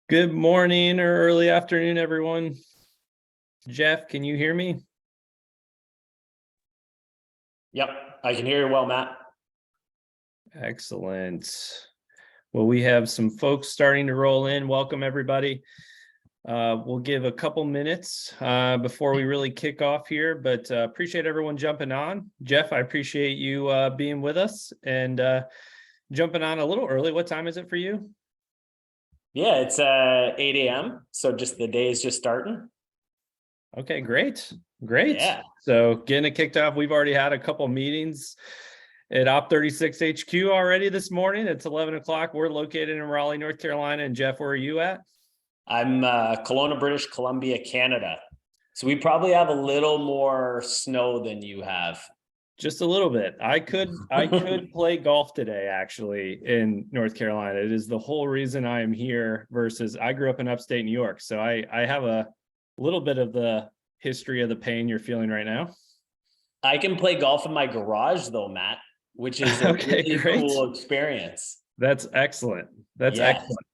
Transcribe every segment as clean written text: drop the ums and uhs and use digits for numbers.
Good morning or early afternoon, everyone. Jeff, can you hear me? Yep, I can hear you well, Matt. Excellent. Well, we have some folks starting to roll in. Welcome, everybody. We'll give a couple minutes before we really kick off here, but appreciate everyone jumping on. Jeff, I appreciate you being with us and jumping on a little early. What time is it for you? Yeah, it's 8 a.m. So just the day is just starting. Okay, great. Yeah. So getting it kicked off. We've already had a couple meetings at Op36 HQ already this morning. It's 11 o'clock. We're located in Raleigh, North Carolina. And Jeff, where are you at? I'm Kelowna, British Columbia, Canada. So we probably have a little more snow than you have. Just a little bit. I could play golf today, actually, in North Carolina. It is the whole reason I am here versus I grew up in upstate New York. So I have a little bit of the history of the pain you're feeling right now. I can play golf in my garage though, Matt, which is a Okay, really great. cool experience. That's excellent. That's Yes. excellent.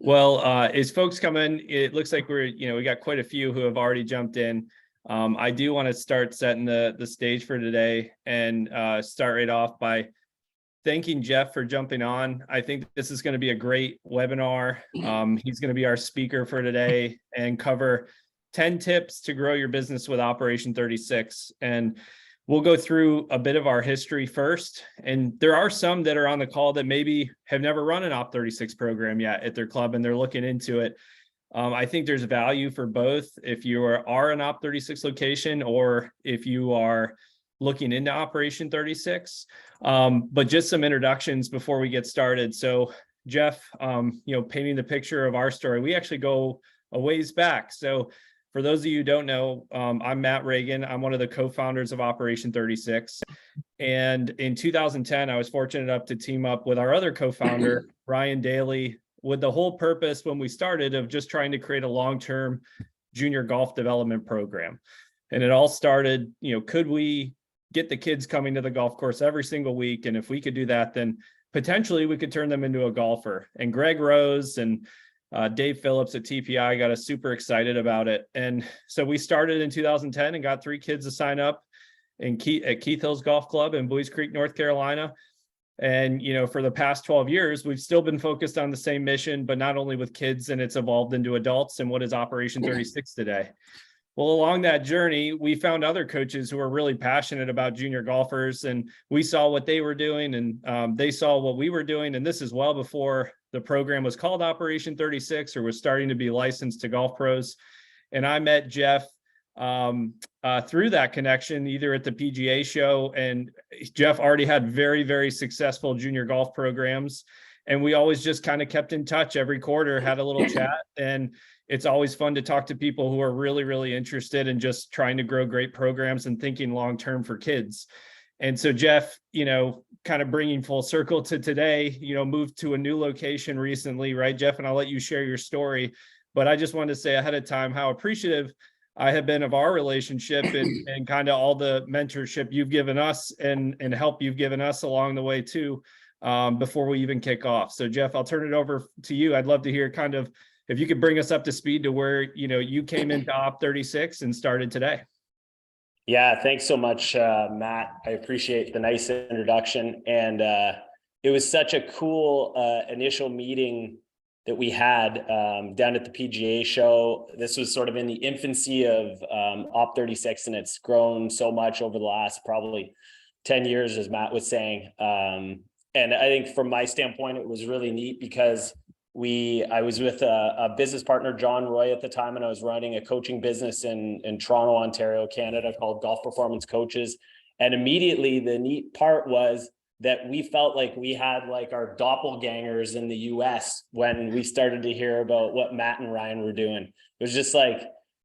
Well, as folks come in, it looks like we got quite a few who have already jumped in. I do want to start setting the stage for today and start right off by thanking Jeff for jumping on. I think this is going to be a great webinar. He's going to be our speaker for today and cover 10 tips to grow your business with Operation 36. And we'll go through a bit of our history first. And there are some that are on the call that maybe have never run an Op36 program yet at their club and they're looking into it. I think there's value for both if you are an Op36 location or if you are looking into Operation 36. But just some introductions before we get started. So Jeff, painting the picture of our story, we actually go a ways back. So for those of you who don't know, I'm Matt Reagan. I'm one of the co-founders of Operation 36. And in 2010, I was fortunate enough to team up with our other co-founder, Ryan Daly, with the whole purpose when we started of just trying to create a long-term junior golf development program. And it all started, could we get the kids coming to the golf course every single week? And if we could do that, then potentially we could turn them into a golfer. And Greg Rose and Dave Phillips at TPI got us super excited about it. And so we started in 2010 and got 3 kids to sign up at Keith Hills Golf Club in Buies Creek, North Carolina. And, for the past 12 years, we've still been focused on the same mission, but not only with kids, and it's evolved into adults. And what is Operation 36 today? Well, along that journey, we found other coaches who were really passionate about junior golfers, and we saw what they were doing, and they saw what we were doing. And this is well before the program was called Operation 36 or was starting to be licensed to golf pros. And I met Jeff through that connection, either at the PGA show, and Jeff already had very, very successful junior golf programs. And we always just kind of kept in touch every quarter, had a little chat, and it's always fun to talk to people who are really, really interested in just trying to grow great programs and thinking long-term for kids. And so Jeff, kind of bringing full circle to today, moved to a new location recently, right, Jeff? And I'll let you share your story, but I just wanted to say ahead of time how appreciative I have been of our relationship and kind of all the mentorship you've given us and help you've given us along the way too, before we even kick off. So Jeff, I'll turn it over to you. I'd love to hear kind of if you could bring us up to speed to where, you came into Op36 and started today. Yeah, thanks so much, Matt. I appreciate the nice introduction. And it was such a cool initial meeting that we had down at the PGA show. This was sort of in the infancy of Op36, and it's grown so much over the last probably 10 years, as Matt was saying. And I think from my standpoint, it was really neat because I was with a business partner, John Roy, at the time, and I was running a coaching business in Toronto, Ontario, Canada, called Golf Performance Coaches. And immediately the neat part was that we felt like we had like our doppelgangers in the US when we started to hear about what Matt and Ryan were doing. It was just like,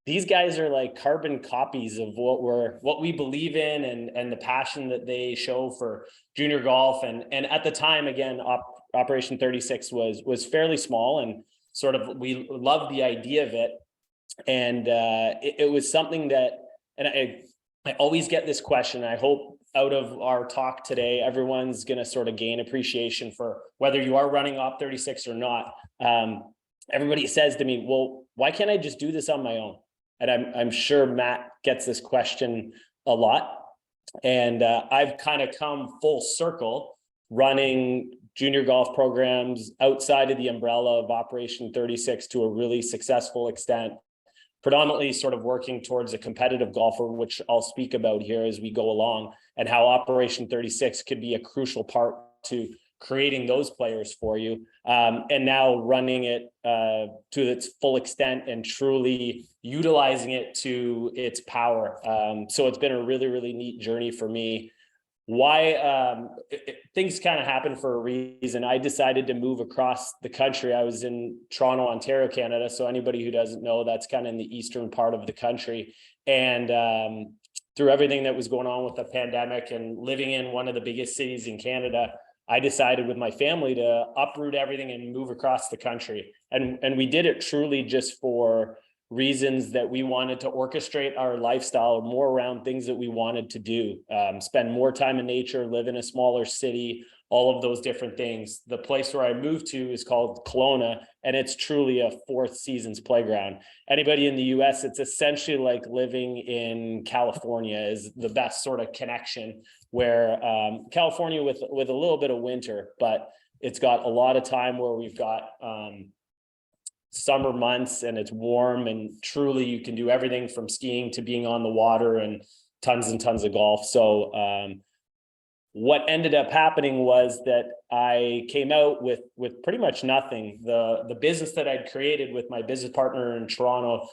these guys are like carbon copies of what we believe in and the passion that they show for junior golf. And at the time, again, Operation 36 was fairly small, and sort of we loved the idea of it. And it was something that, and I always get this question. I hope out of our talk today, everyone's going to sort of gain appreciation for whether you are running Op36 or not. everybody says to me, well, why can't I just do this on my own? And I'm sure Matt gets this question a lot. And I've kind of come full circle running junior golf programs outside of the umbrella of Operation 36 to a really successful extent, predominantly sort of working towards a competitive golfer, which I'll speak about here as we go along, and how Operation 36 could be a crucial part to creating those players for you, and now running it to its full extent and truly utilizing it to its power. So it's been a really, really neat journey for me. Why things kind of happen for a reason. I decided to move across the country. I was in Toronto, Ontario, Canada. So anybody who doesn't know, that's kind of in the eastern part of the country. And through everything that was going on with the pandemic and living in one of the biggest cities in Canada, I decided with my family to uproot everything and move across the country. And we did it truly just for reasons that we wanted to orchestrate our lifestyle more around things that we wanted to do, spend more time in nature, live in a smaller city, all of those different things. The place where I moved to is called Kelowna, and it's truly a fourth seasons playground. Anybody in the US, it's essentially like living in California is the best sort of connection, where California with a little bit of winter, but it's got a lot of time where we've got summer months and it's warm, and truly you can do everything from skiing to being on the water and tons of golf. So what ended up happening was that I came out with pretty much nothing. The business that I'd created with my business partner in Toronto,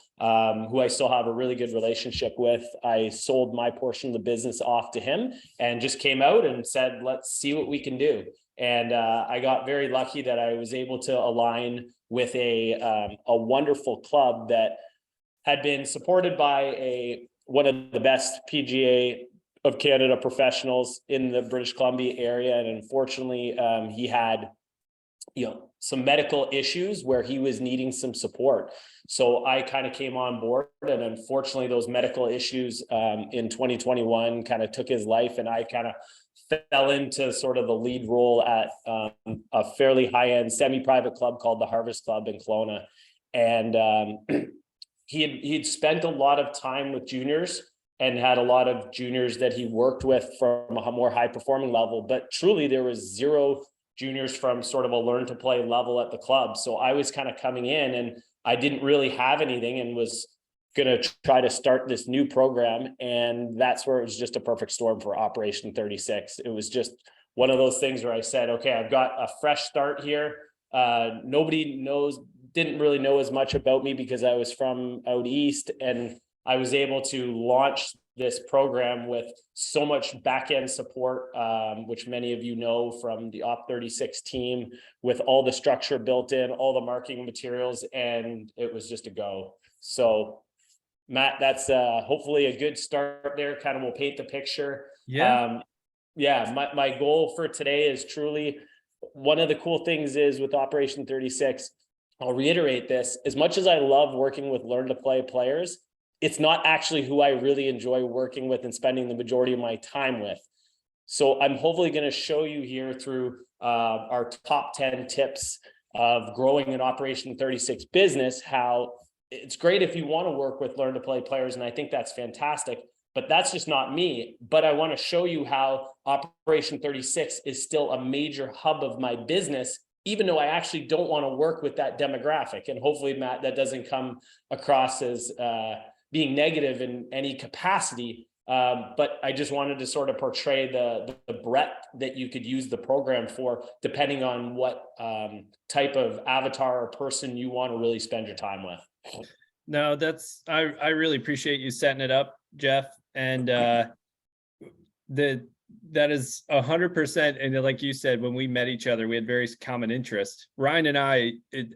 who I still have a really good relationship with, I sold my portion of the business off to him and just came out and said, let's see what we can do. And I got very lucky that I was able to align with a wonderful club that had been supported by one of the best PGA of Canada professionals in the British Columbia area. And unfortunately, he had, some medical issues where he was needing some support. So I kind of came on board, and unfortunately those medical issues in 2021 kind of took his life, and I kind of fell into sort of the lead role at a fairly high-end semi-private club called the Harvest Club in Kelowna. And he'd spent a lot of time with juniors and had a lot of juniors that he worked with from a more high-performing level, but truly there was zero juniors from sort of a learn-to-play level at the club. So I was kind of coming in, and I didn't really have anything, and was going to try to start this new program. And that's where it was just a perfect storm for Operation 36. It was just one of those things where I said, okay, I've got a fresh start here. Nobody didn't really know as much about me because I was from out east, and I was able to launch this program with so much back-end support, which many of you know from the Op 36 team, with all the structure built in, all the marketing materials, and it was just a go. So Matt, that's hopefully a good start there. Kind of will paint the picture. Yeah. My goal for today is truly, one of the cool things is with Operation 36, I'll reiterate this, as much as I love working with learn to play players, it's not actually who I really enjoy working with and spending the majority of my time with. So I'm hopefully going to show you here through our top 10 tips of growing an Operation 36 business, how it's great if you want to work with learn to play players, and I think that's fantastic, but that's just not me. But I want to show you how Operation 36 is still a major hub of my business, even though I actually don't want to work with that demographic. And hopefully, Matt, that doesn't come across as being negative in any capacity. But I just wanted to sort of portray the breadth that you could use the program for, depending on what type of avatar or person you want to really spend your time with. No, I really appreciate you setting it up, Jeff. And that is 100%. And like you said, when we met each other, we had very common interests. Ryan and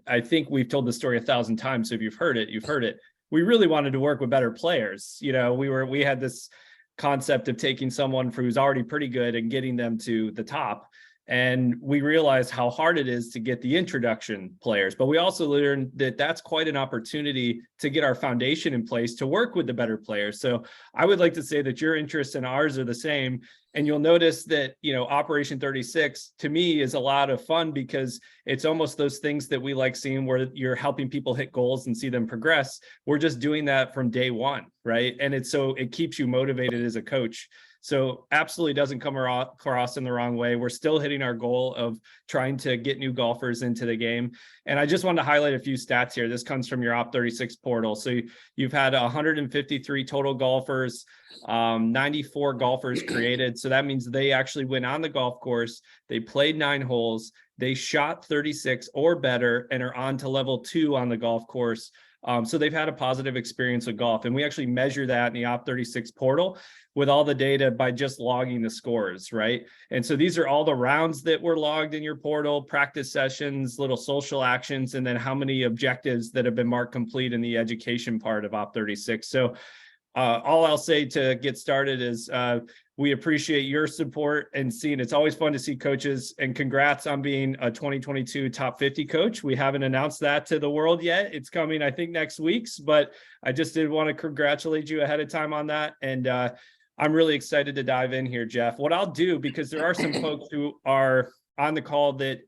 I think we've told the story 1,000 times. So if you've heard it. We really wanted to work with better players. We had this concept of taking someone who's already pretty good and getting them to the top. And we realized how hard it is to get the introduction players, but we also learned that that's quite an opportunity to get our foundation in place to work with the better players. So I would like to say that your interests and ours are the same. And you'll notice that, Operation 36 to me is a lot of fun because it's almost those things that we like seeing where you're helping people hit goals and see them progress. We're just doing that from day one, right? And it keeps you motivated as a coach. So absolutely doesn't come across in the wrong way. We're still hitting our goal of trying to get new golfers into the game. And I just wanted to highlight a few stats here. This comes from your Op36 portal. So you've had 153 total golfers, 94 golfers created. So that means they actually went on the golf course. They played 9 holes. They shot 36 or better and are on to level 2 on the golf course. So they've had a positive experience with golf. And we actually measure that in the Op36 portal with all the data by just logging the scores, right? And so these are all the rounds that were logged in your portal, practice sessions, little social actions, and then how many objectives that have been marked complete in the education part of Op36. So all I'll say to get started is we appreciate your support and seeing. It's always fun to see coaches, and congrats on being a 2022 top 50 coach. We haven't announced that to the world yet. It's coming, I think, next week's, but I just did want to congratulate you ahead of time on that. And I'm really excited to dive in here, Jeff. What I'll do, because there are some folks who are on the call that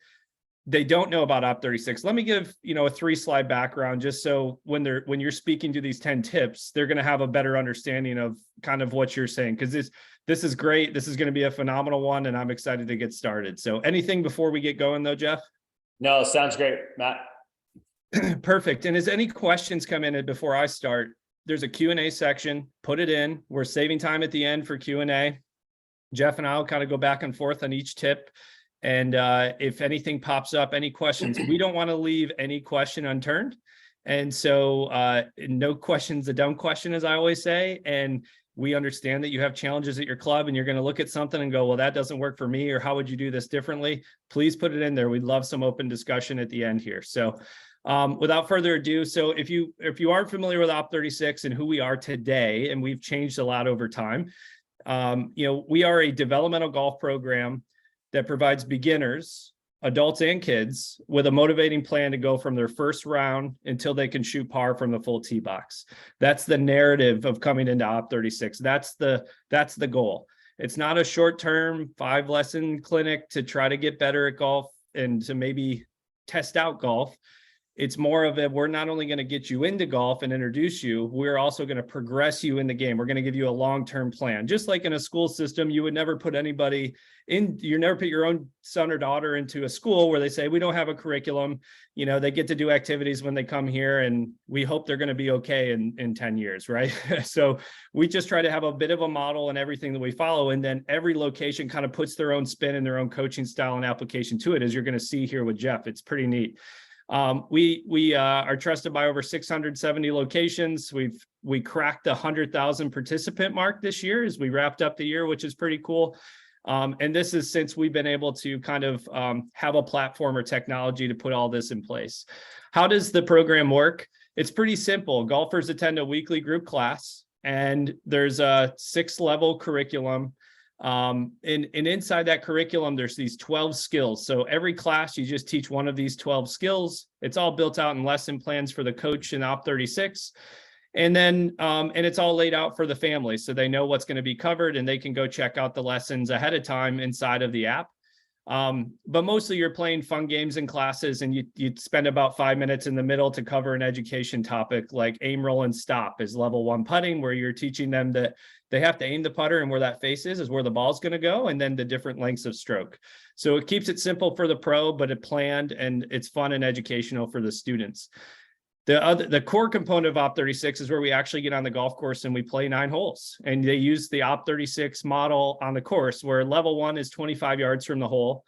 they don't know about Op36. Let me give, a 3-slide background just so when you're speaking to these 10 tips, they're going to have a better understanding of kind of what you're saying. Because this is great. This is going to be a phenomenal one, and I'm excited to get started. So anything before we get going though, Jeff? No, sounds great, Matt. Perfect. And as any questions come in before I start, there's a Q&A section, put it in. We're saving time at the end for Q&A. Jeff and I will kind of go back and forth on each tip. And if anything pops up, any questions, we don't want to leave any question unturned. And so no question's a dumb question, as I always say. And we understand that you have challenges at your club and you're going to look at something and go, well, that doesn't work for me, or how would you do this differently? Please put it in there. We'd love some open discussion at the end here. So without further ado, so if you aren't familiar with Op36 and who we are today, and we've changed a lot over time, we are a developmental golf program that provides beginners, adults and kids, with a motivating plan to go from their first round until they can shoot par from the full tee box. That's the narrative of coming into Op36. That's the goal. It's not a short-term 5-lesson clinic to try to get better at golf and to maybe test out golf. It's more of we're not only going to get you into golf and introduce you, we're also going to progress you in the game. We're going to give you a long-term plan. Just like in a school system, you would never put anybody in, you never put your own son or daughter into a school where they say, we don't have a curriculum. They get to do activities when they come here, and we hope they're going to be okay in 10 years, right? So we just try to have a bit of a model in everything that we follow. And then every location kind of puts their own spin and their own coaching style and application to it, as you're going to see here with Jeff. It's pretty neat. We are trusted by over 670 locations. We cracked the 100,000 participant mark this year as we wrapped up the year, which is pretty cool. And this is since we've been able to kind of have a platform or technology to put all this in place. How does the program work? It's pretty simple. Golfers attend a weekly group class, and there's a 6-level curriculum. And inside that curriculum, there's these 12 skills. So every class, you just teach one of these 12 skills. It's all built out in lesson plans for the coach in Op36. And then, and it's all laid out for the family. So they know what's going to be covered, and they can go check out the lessons ahead of time inside of the app. But mostly you're playing fun games in classes, and you spend about 5 minutes in the middle to cover an education topic like aim, roll, and stop is level 1 putting, where you're teaching them that they have to aim the putter, and where that face is where the ball's going to go, and then the different lengths of stroke. So it keeps it simple for the pro, but it planned, and it's fun and educational for the students. The core component of Op36 is where we actually get on the golf course and we play 9 holes, and they use the Op36 model on the course, where level 1 is 25 yards from the hole.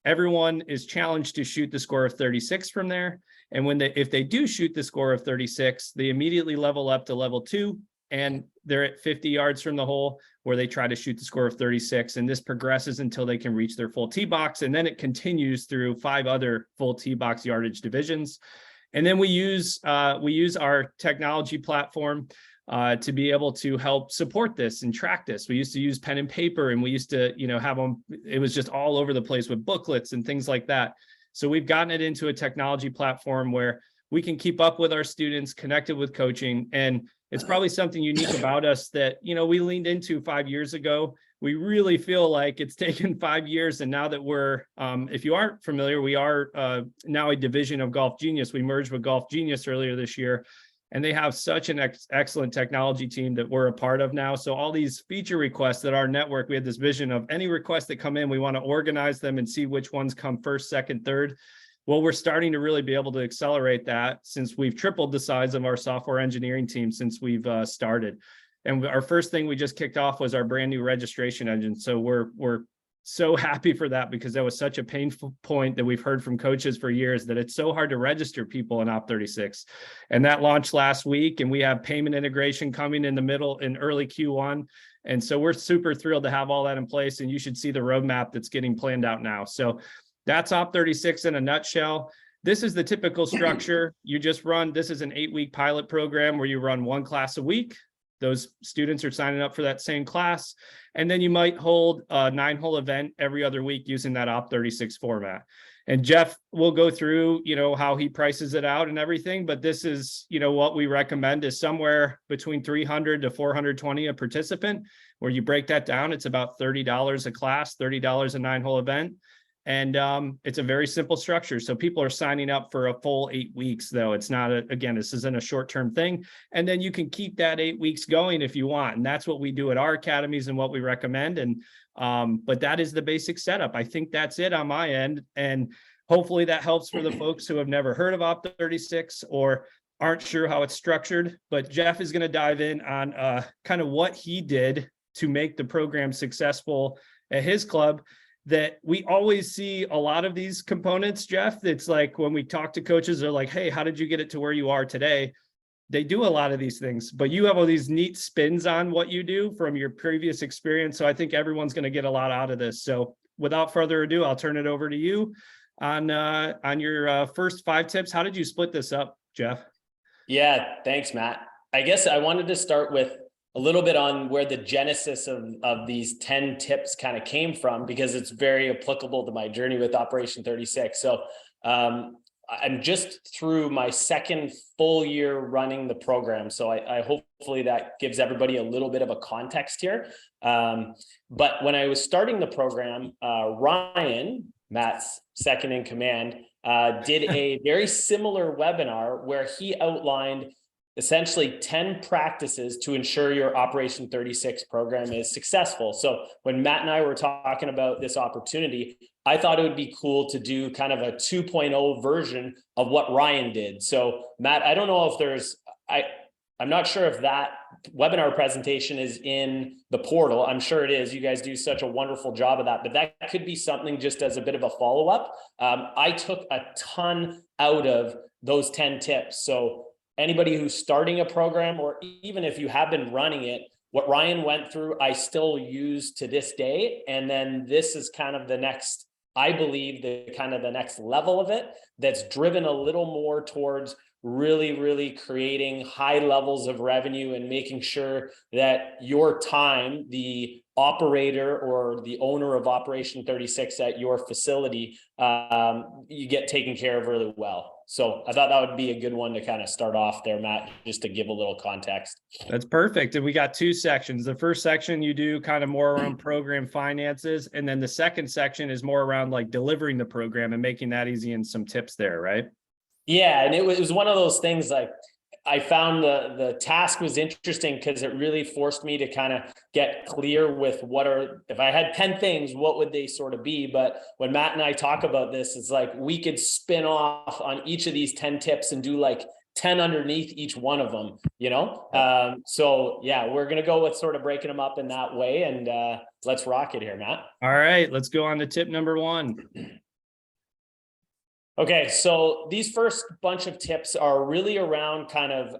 Everyone is challenged to shoot the score of 36 from there. And if they do shoot the score of 36, they immediately level up to level 2, and they're at 50 yards from the hole, where they try to shoot the score of 36. And this progresses until they can reach their full tee box. And then it continues through 5 other full tee box yardage divisions. And then we use our technology platform to be able to help support this and track this. We used to use pen and paper, and we used to, have them, it was just all over the place with booklets and things like that. So we've gotten it into a technology platform where we can keep up with our students, connected with coaching. And it's probably something unique about us that, we leaned into 5 years ago. we really feel like it's taken 5 years. And now that we're, if you aren't familiar, we are now a division of Golf Genius. We merged with Golf Genius earlier this year, and they have such an excellent technology team that we're a part of now. So all these feature requests that our network, we had this vision of any requests that come in, we want to organize them and see which ones come first, second, third. Well, we're starting to really be able to accelerate that since we've tripled the size of our software engineering team since we've started. And our first thing we just kicked off was our brand new registration engine. So we're so happy for that, because that was such a painful point that we've heard from coaches for years, that it's so hard to register people in Op36. And that launched last week, and we have payment integration coming in early Q1. And so we're super thrilled to have all that in place, and you should see the roadmap that's getting planned out now. So that's Op36 in a nutshell. This is the typical structure. You just run, this is an 8-week pilot program where you run 1 class a week. Those students are signing up for that same class. And then you might hold a 9-hole event every other week using that Op36 format. And Jeff will go through, how he prices it out and everything. But this is, what we recommend is somewhere between $300 to $420 a participant, where you break that down. It's about $30 a class, $30 a 9-hole event. And it's a very simple structure. So people are signing up for a full 8 weeks, though. It's not, again, this isn't a short-term thing. And then you can keep that 8 weeks going if you want. And that's what we do at our academies and what we recommend. And but that is the basic setup. I think that's it on my end. And hopefully that helps for the folks who have never heard of Op36 or aren't sure how it's structured. But Jeff is going to dive in on kind of what he did to make the program successful at his club. That we always see a lot of these components, Jeff. It's like when we talk to coaches, they're like, hey, how did you get it to where you are today? They do a lot of these things, but you have all these neat spins on what you do from your previous experience. So I think everyone's going to get a lot out of this. So without further ado, I'll turn it over to you on your first 5 tips. How did you split this up, Jeff? Yeah, thanks, Matt. I guess I wanted to start with a little bit on where the genesis of these 10 tips kind of came from, because it's very applicable to my journey with Operation 36. So I'm just through my second full year running the program. So I hopefully that gives everybody a little bit of a context here. But when I was starting the program, Ryan, Matt's second in command, did a very similar webinar where he outlined essentially 10 practices to ensure your Operation 36 program is successful. So when Matt and I were talking about this opportunity, I thought it would be cool to do kind of a 2.0 version of what Ryan did. So Matt, I don't know if I'm not sure if that webinar presentation is in the portal. I'm sure it is. You guys do such a wonderful job of that, but that could be something just as a bit of a follow-up. I took a ton out of those 10 tips. So anybody who's starting a program, or even if you have been running it, what Ryan went through, I still use to this day. And then this is kind of the next, I believe, the kind of the next level of it that's driven a little more towards really creating high levels of revenue and making sure that your time, the operator or the owner of Operation 36 at your facility, you get taken care of really well. So I thought that would be a good one to kind of start off there, Matt, just to give a little context. That's perfect. And we got 2 sections. The first section you do kind of more around program finances. And then the second section is more around like delivering the program and making that easy and some tips there, right? Yeah. And it was one of those things, like I found the task was interesting because it really forced me to kind of get clear with if I had 10 things, what would they sort of be? But when Matt and I talk about this, it's like we could spin off on each of these 10 tips and do like 10 underneath each one of them, So yeah, we're going to go with sort of breaking them up in that way. And let's rock it here, Matt. All right, let's go on to tip number 1. Okay, so these first bunch of tips are really around kind of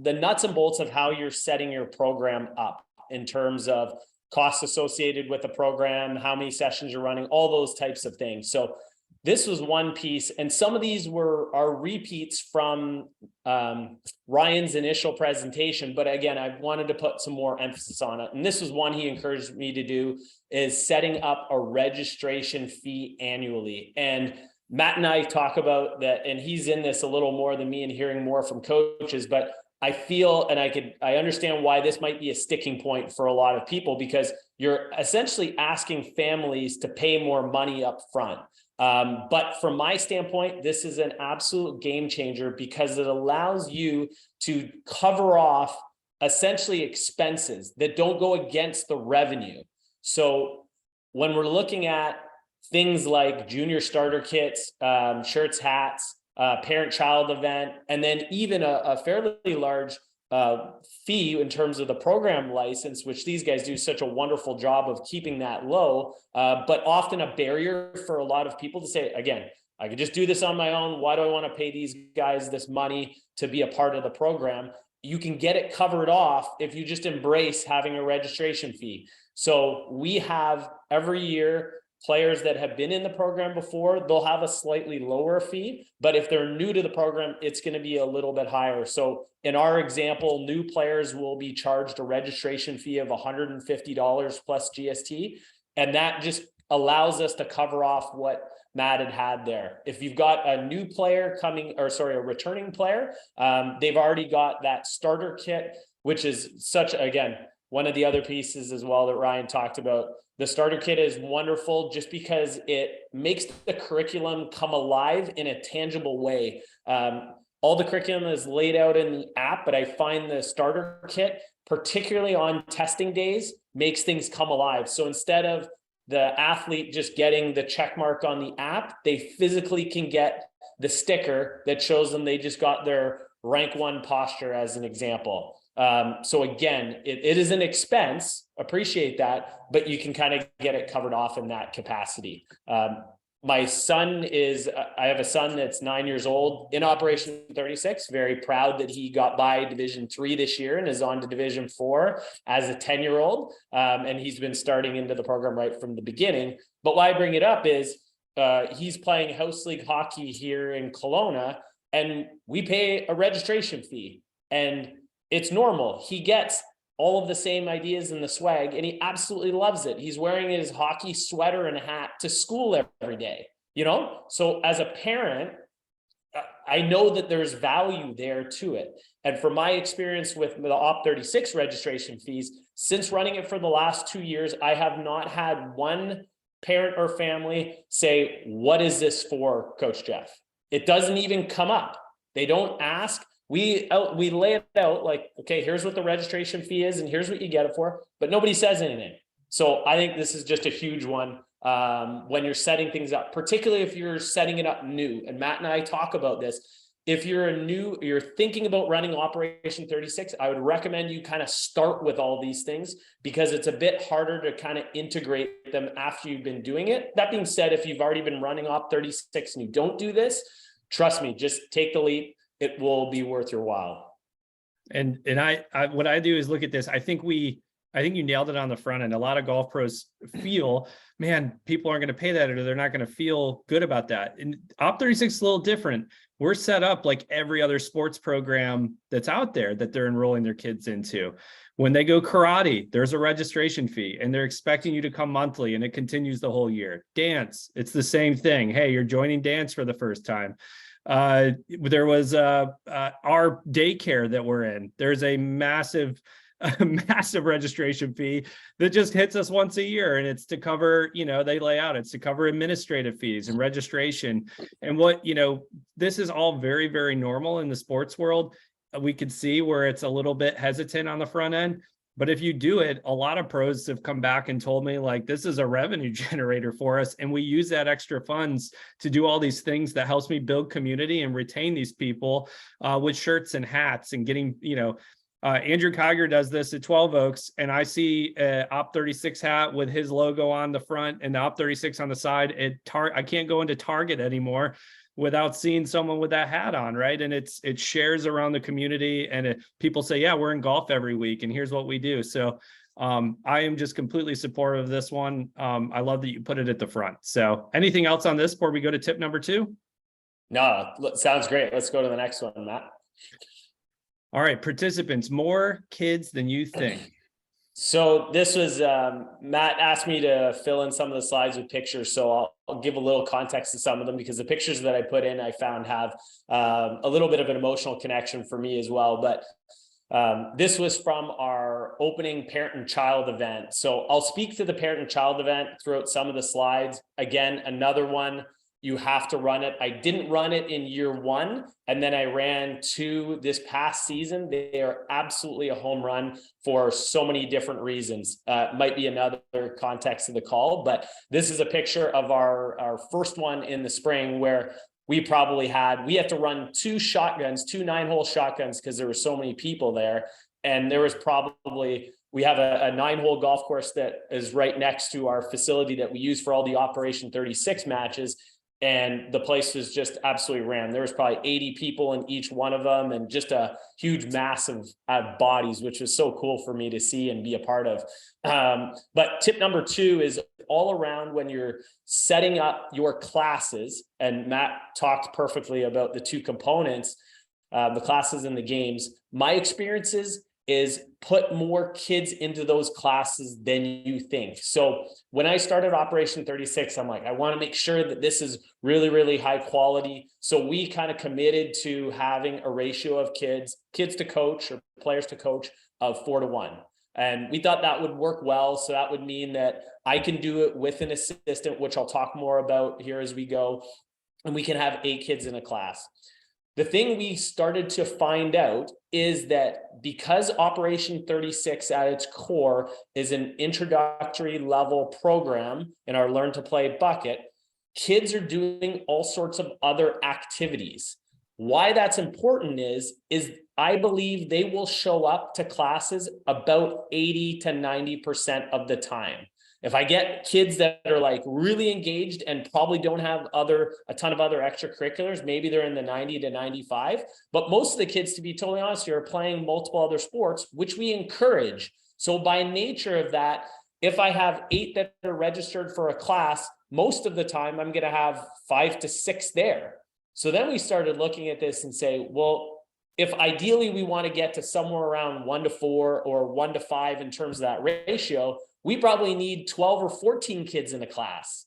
the nuts and bolts of how you're setting your program up in terms of costs associated with the program, how many sessions you're running, all those types of things. So this was one piece, and some of these are repeats from Ryan's initial presentation. But again, I wanted to put some more emphasis on it. And this was one he encouraged me to do, is setting up a registration fee annually. And Matt and I talk about that, and he's in this a little more than me and hearing more from coaches, but I feel, and I understand why this might be a sticking point for a lot of people, because you're essentially asking families to pay more money up front. But from my standpoint, this is an absolute game changer because it allows you to cover off essentially expenses that don't go against the revenue. So when we're looking at things like junior starter kits, shirts, hats, parent-child event, and then even a fairly large fee in terms of the program license, which these guys do such a wonderful job of keeping that low, but often a barrier for a lot of people to say, again, I could just do this on my own. Why do I want to pay these guys this money to be a part of the program? You can get it covered off if you just embrace having a registration fee. So we have every year players that have been in the program before, they'll have a slightly lower fee, but if they're new to the program, it's going to be a little bit higher. So in our example, new players will be charged a registration fee of $150 plus GST. And that just allows us to cover off what Matt had there. If you've got a new player coming, or sorry, a returning player, they've already got that starter kit, which is such, again, one of the other pieces as well that Ryan talked about. The starter kit is wonderful just because it makes the curriculum come alive in a tangible way. All the curriculum is laid out in the app, but I find the starter kit, particularly on testing days, makes things come alive. So instead of the athlete just getting the check mark on the app, they physically can get the sticker that shows them they just got their rank 1 posture, as an example. So again, it is an expense, appreciate that, but you can kind of get it covered off in that capacity. My son is, I have a son that's 9 years old in Operation 36, very proud that he got by Division 3 this year and is on to Division 4 as a 10-year-old. And he's been starting into the program right from the beginning. But why I bring it up is he's playing house league hockey here in Kelowna, and we pay a registration fee. And it's normal. He gets all of the same ideas in the swag, and he absolutely loves it. He's wearing his hockey sweater and hat to school every day, you know? So as a parent, I know that there's value there to it. And from my experience with the Op 36 registration fees, since running it for the last 2 years, I have not had one parent or family say, "What is this for, Coach Jeff?" It doesn't even come up. They don't ask. We lay it out like, okay, here's what the registration fee is and here's what you get it for, but nobody says anything. So I think this is just a huge one when you're setting things up, particularly if you're setting it up new. And Matt and I talk about this. If you're thinking about running Operation 36, I would recommend you kind of start with all these things because it's a bit harder to kind of integrate them after you've been doing it. That being said, if you've already been running Op 36 and you don't do this, trust me, just take the leap. It will be worth your while. And I what I do is look at this. I think you nailed it on the front end. A lot of golf pros feel, man, people aren't going to pay that, or they're not going to feel good about that. And Op 36 is a little different. We're set up like every other sports program that's out there that they're enrolling their kids into. When they go karate, there's a registration fee and they're expecting you to come monthly and it continues the whole year. Dance, it's the same thing. Hey, you're joining dance for the first time. There was our daycare that we're in. There's a massive registration fee that just hits us once a year, and it's to cover, they lay out, it's to cover administrative fees and registration. And this is all very, very normal in the sports world. We could see where it's a little bit hesitant on the front end. But if you do it, a lot of pros have come back and told me, like, this is a revenue generator for us. And we use that extra funds to do all these things that helps me build community and retain these people with shirts and hats and getting, Andrew Kiger does this at 12 Oaks, and I see a Op 36 hat with his logo on the front and the Op 36 on the side. I can't go into Target anymore without seeing someone with that hat on, right? And it shares around the community, and people say, yeah, we're in golf every week, and here's what we do. So I am just completely supportive of this one. I love that you put it at the front. So anything else on this before we go to tip number 2? No, sounds great. Let's go to the next one, Matt. All right, participants, more kids than you think. So this was, Matt asked me to fill in some of the slides with pictures. So I'll give a little context to some of them, because the pictures that I put in, I found have a little bit of an emotional connection for me as well. But this was from our opening parent and child event. So I'll speak to the parent and child event throughout some of the slides. Again, another one, you have to run it. I didn't run it in year one, and then I ran two this past season. They are absolutely a home run for so many different reasons. Might be another context of the call, but this is a picture of our first one in the spring, where we have to run two 9-hole shotguns, because there were so many people there. And there was we have a 9-hole golf course that is right next to our facility that we use for all the Operation 36 matches. And the place was just absolutely rammed. There was probably 80 people in each one of them, and just a huge mass of bodies, which was so cool for me to see and be a part of. But tip number 2 is all around when you're setting up your classes, and Matt talked perfectly about the two components, the classes and the games. My experiences is put more kids into those classes than you think. So when I started Operation 36, I'm like, I want to make sure that this is really, really high quality. So we kind of committed to having a ratio of kids to coach, or players to coach, of 4-to-1. And we thought that would work well. So that would mean that I can do it with an assistant, which I'll talk more about here as we go. And we can have 8 kids in a class. The thing we started to find out is that because Operation 36 at its core is an introductory level program in our Learn to Play bucket, kids are doing all sorts of other activities. Why that's important is I believe they will show up to classes about 80 to 90% of the time. If I get kids that are like really engaged and probably don't have a ton of other extracurriculars, maybe they're in the 90 to 95, but most of the kids, to be totally honest here, are playing multiple other sports, which we encourage. So by nature of that, if I have 8 that are registered for a class, most of the time I'm going to have 5 to 6 there. So then we started looking at this and say, well, if ideally we want to get to somewhere around 1-4 or 1-5 in terms of that ratio, we probably need 12 or 14 kids in a class.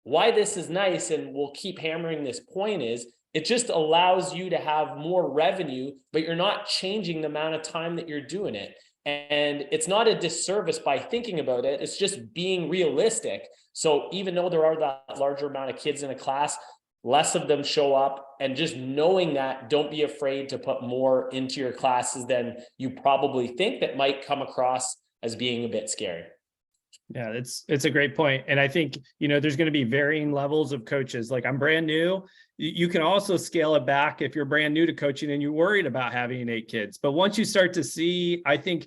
Why this is nice, and we'll keep hammering this point, is it just allows you to have more revenue, but you're not changing the amount of time that you're doing it. And it's not a disservice by thinking about it. It's just being realistic. So even though there are that larger amount of kids in a class, less of them show up. And just knowing that, don't be afraid to put more into your classes than you probably think that might come across as being a bit scary. Yeah, it's a great point. And I think, there's going to be varying levels of coaches. Like, I'm brand new. You can also scale it back if you're brand new to coaching and you're worried about having 8 kids. But once you start to see, I think,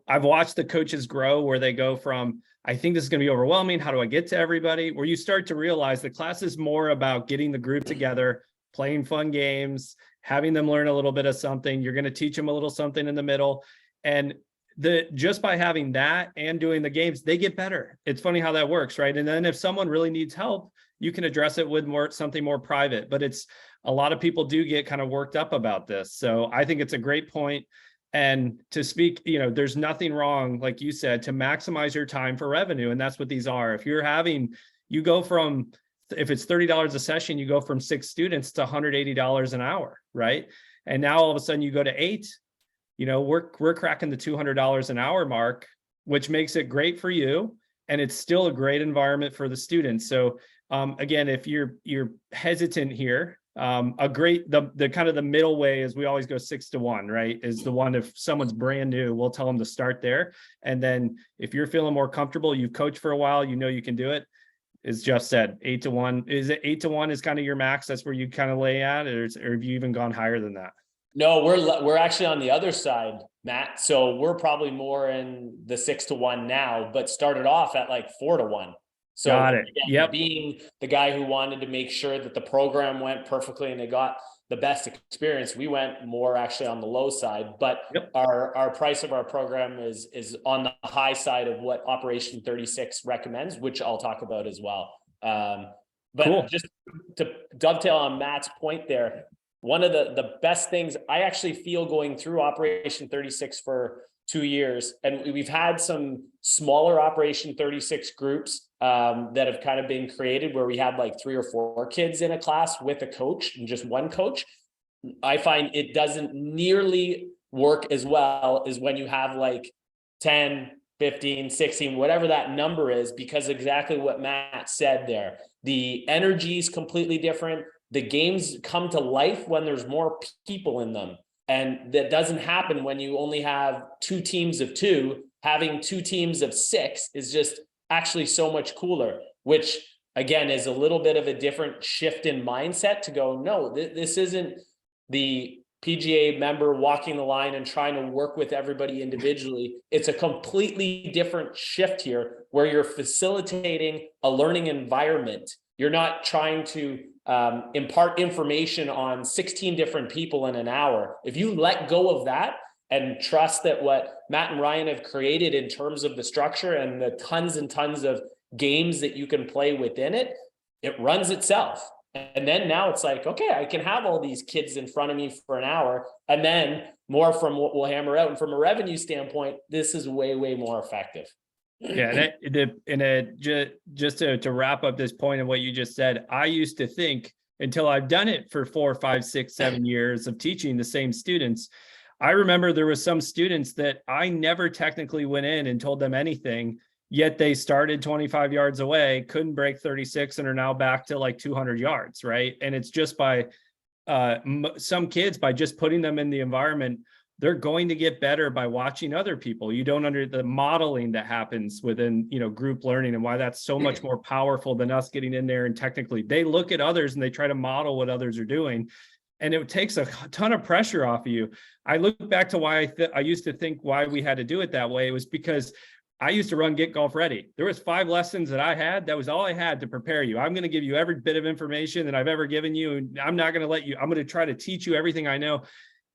I've watched the coaches grow where they go from, I think this is going to be overwhelming. How do I get to everybody? Where you start to realize the class is more about getting the group together, playing fun games, having them learn a little bit of something. You're going to teach them a little something in the middle. And just by having that and doing the games, they get better. It's funny how that works, right? And then if someone really needs help, you can address it with something more private. But it's a lot of people do get kind of worked up about this. So I think it's a great point. And to speak, there's nothing wrong, like you said, to maximize your time for revenue. And that's what these are. If you go from, if it's $30 a session, you go from 6 students to $180 an hour, right? And now all of a sudden you go to 8, we're cracking the $200 an hour mark, which makes it great for you. And it's still a great environment for the students. So again, if you're hesitant here, the kind of the middle way is we always go 6-to-1, right? Is the one, if someone's brand new, we'll tell them to start there. And then if you're feeling more comfortable, you've coached for a while, you can do it. As Jeff said, 8-to-1. Is it 8-to-1 is kind of your max? That's where you kind of lay at, or have you even gone higher than that? No, we're actually on the other side, Matt. So we're probably more in the 6-to-1 now, but started off at like 4-to-1. So Got it. again, Yep. being the guy who wanted to make sure that the program went perfectly and they got the best experience, we went more actually on the low side. But Yep. our price of our program is on the high side of what Operation 36 recommends, which I'll talk about as well. But cool. Just to dovetail on Matt's point there, one of the best things I actually feel going through Operation 36 for 2 years. And we've had some smaller Operation 36 groups that have kind of been created where we had like 3 or 4 kids in a class with a coach and just one coach. I find it doesn't nearly work as well as when you have like 10, 15, 16, whatever that number is, because exactly what Matt said there. The energy is completely different. The games come to life when there's more people in them. And that doesn't happen when you only have 2 teams of 2. Having 2 teams of 6 is just actually so much cooler, which again is a little bit of a different shift in mindset to go, no, this isn't the PGA member walking the line and trying to work with everybody individually. It's a completely different shift here where you're facilitating a learning environment. You're not trying to impart information on 16 different people in an hour. If you let go of that and trust that what Matt and Ryan have created in terms of the structure and the tons and tons of games that you can play within it, it runs itself. And then now it's like, okay, I can have all these kids in front of me for an hour, and then more from what we'll hammer out. And from a revenue standpoint, this is way, way more effective. Yeah, just to wrap up this point of what you just said, I used to think, until I've done it for 4, 5, 6, 7 years of teaching the same students, I remember there was some students that I never technically went in and told them anything, yet they started 25 yards away, couldn't break 36, and are now back to like 200 yards, right? And it's just by some kids, by just putting them in the environment, they're going to get better by watching other people. You don't under the modeling that happens within, group learning, and why that's so much more powerful than us getting in there and technically they look at others and they try to model what others are doing. And it takes a ton of pressure off of you. I look back to why I used to think why we had to do it that way. It was because I used to run Get Golf Ready. There was 5 lessons that I had. That was all I had to prepare you. I'm going to give you every bit of information that I've ever given you. And I'm not going to let you, I'm going to try to teach you everything I know.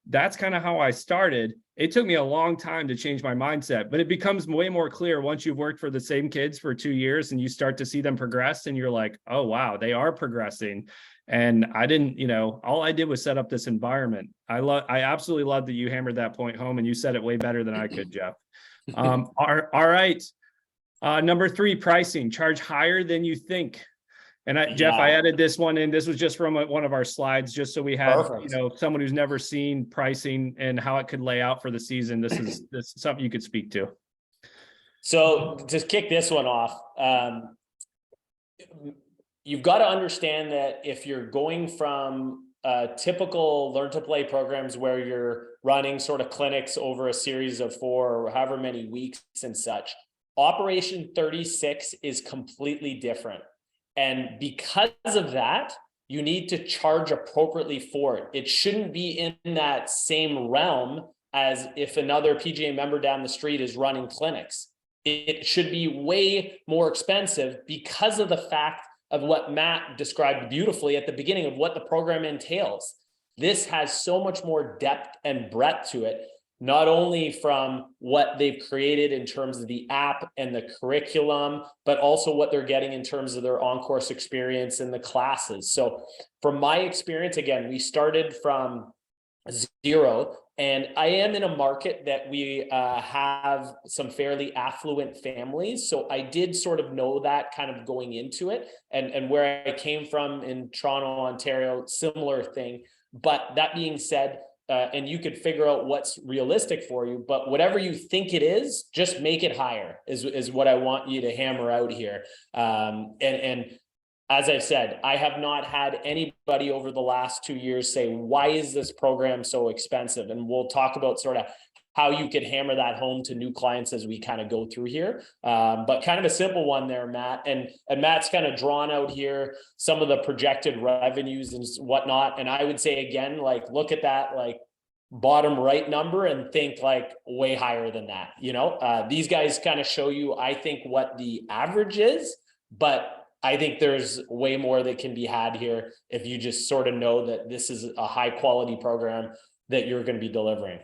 That's kind of how I started. It took me a long time to change my mindset, but it becomes way more clear once you've worked for the same kids for 2 years and you start to see them progress and you're like, oh, wow, they are progressing. And I didn't, all I did was set up this environment. I absolutely love that you hammered that point home and you said it way better than I could, Jeff. All right. Number 3, pricing, charge higher than you think. And Jeff, I added this one in. This was just from one of our slides, just so we had, someone who's never seen pricing and how it could lay out for the season. This is something you could speak to. So to kick this one off, you've got to understand that if you're going from typical learn to play programs where you're running sort of clinics over a series of 4 or however many weeks and such, Operation 36 is completely different. And because of that, you need to charge appropriately for it. It shouldn't be in that same realm as if another PGA member down the street is running clinics. It should be way more expensive because of the fact of what Matt described beautifully at the beginning of what the program entails. This has so much more depth and breadth to it, not only from what they've created in terms of the app and the curriculum, but also what they're getting in terms of their on-course experience and the classes. So from my experience, again, we started from 0, and I am in a market that we have some fairly affluent families. So I did sort of know that kind of going into it, and where I came from in Toronto, Ontario, similar thing. But that being said, and you could figure out what's realistic for you, but whatever you think it is, just make it higher is what I want you to hammer out here. And as I've said, I have not had anybody over the last 2 years say, why is this program so expensive? And we'll talk about sort of how you could hammer that home to new clients as we kind of go through here. But kind of a simple one there, Matt. And Matt's kind of drawn out here some of the projected revenues and whatnot. And I would say, again, like, look at that, like, bottom right number and think like way higher than that. These guys kind of show you, I think, what the average is, but I think there's way more that can be had here if you just sort of know that this is a high quality program that you're going to be delivering.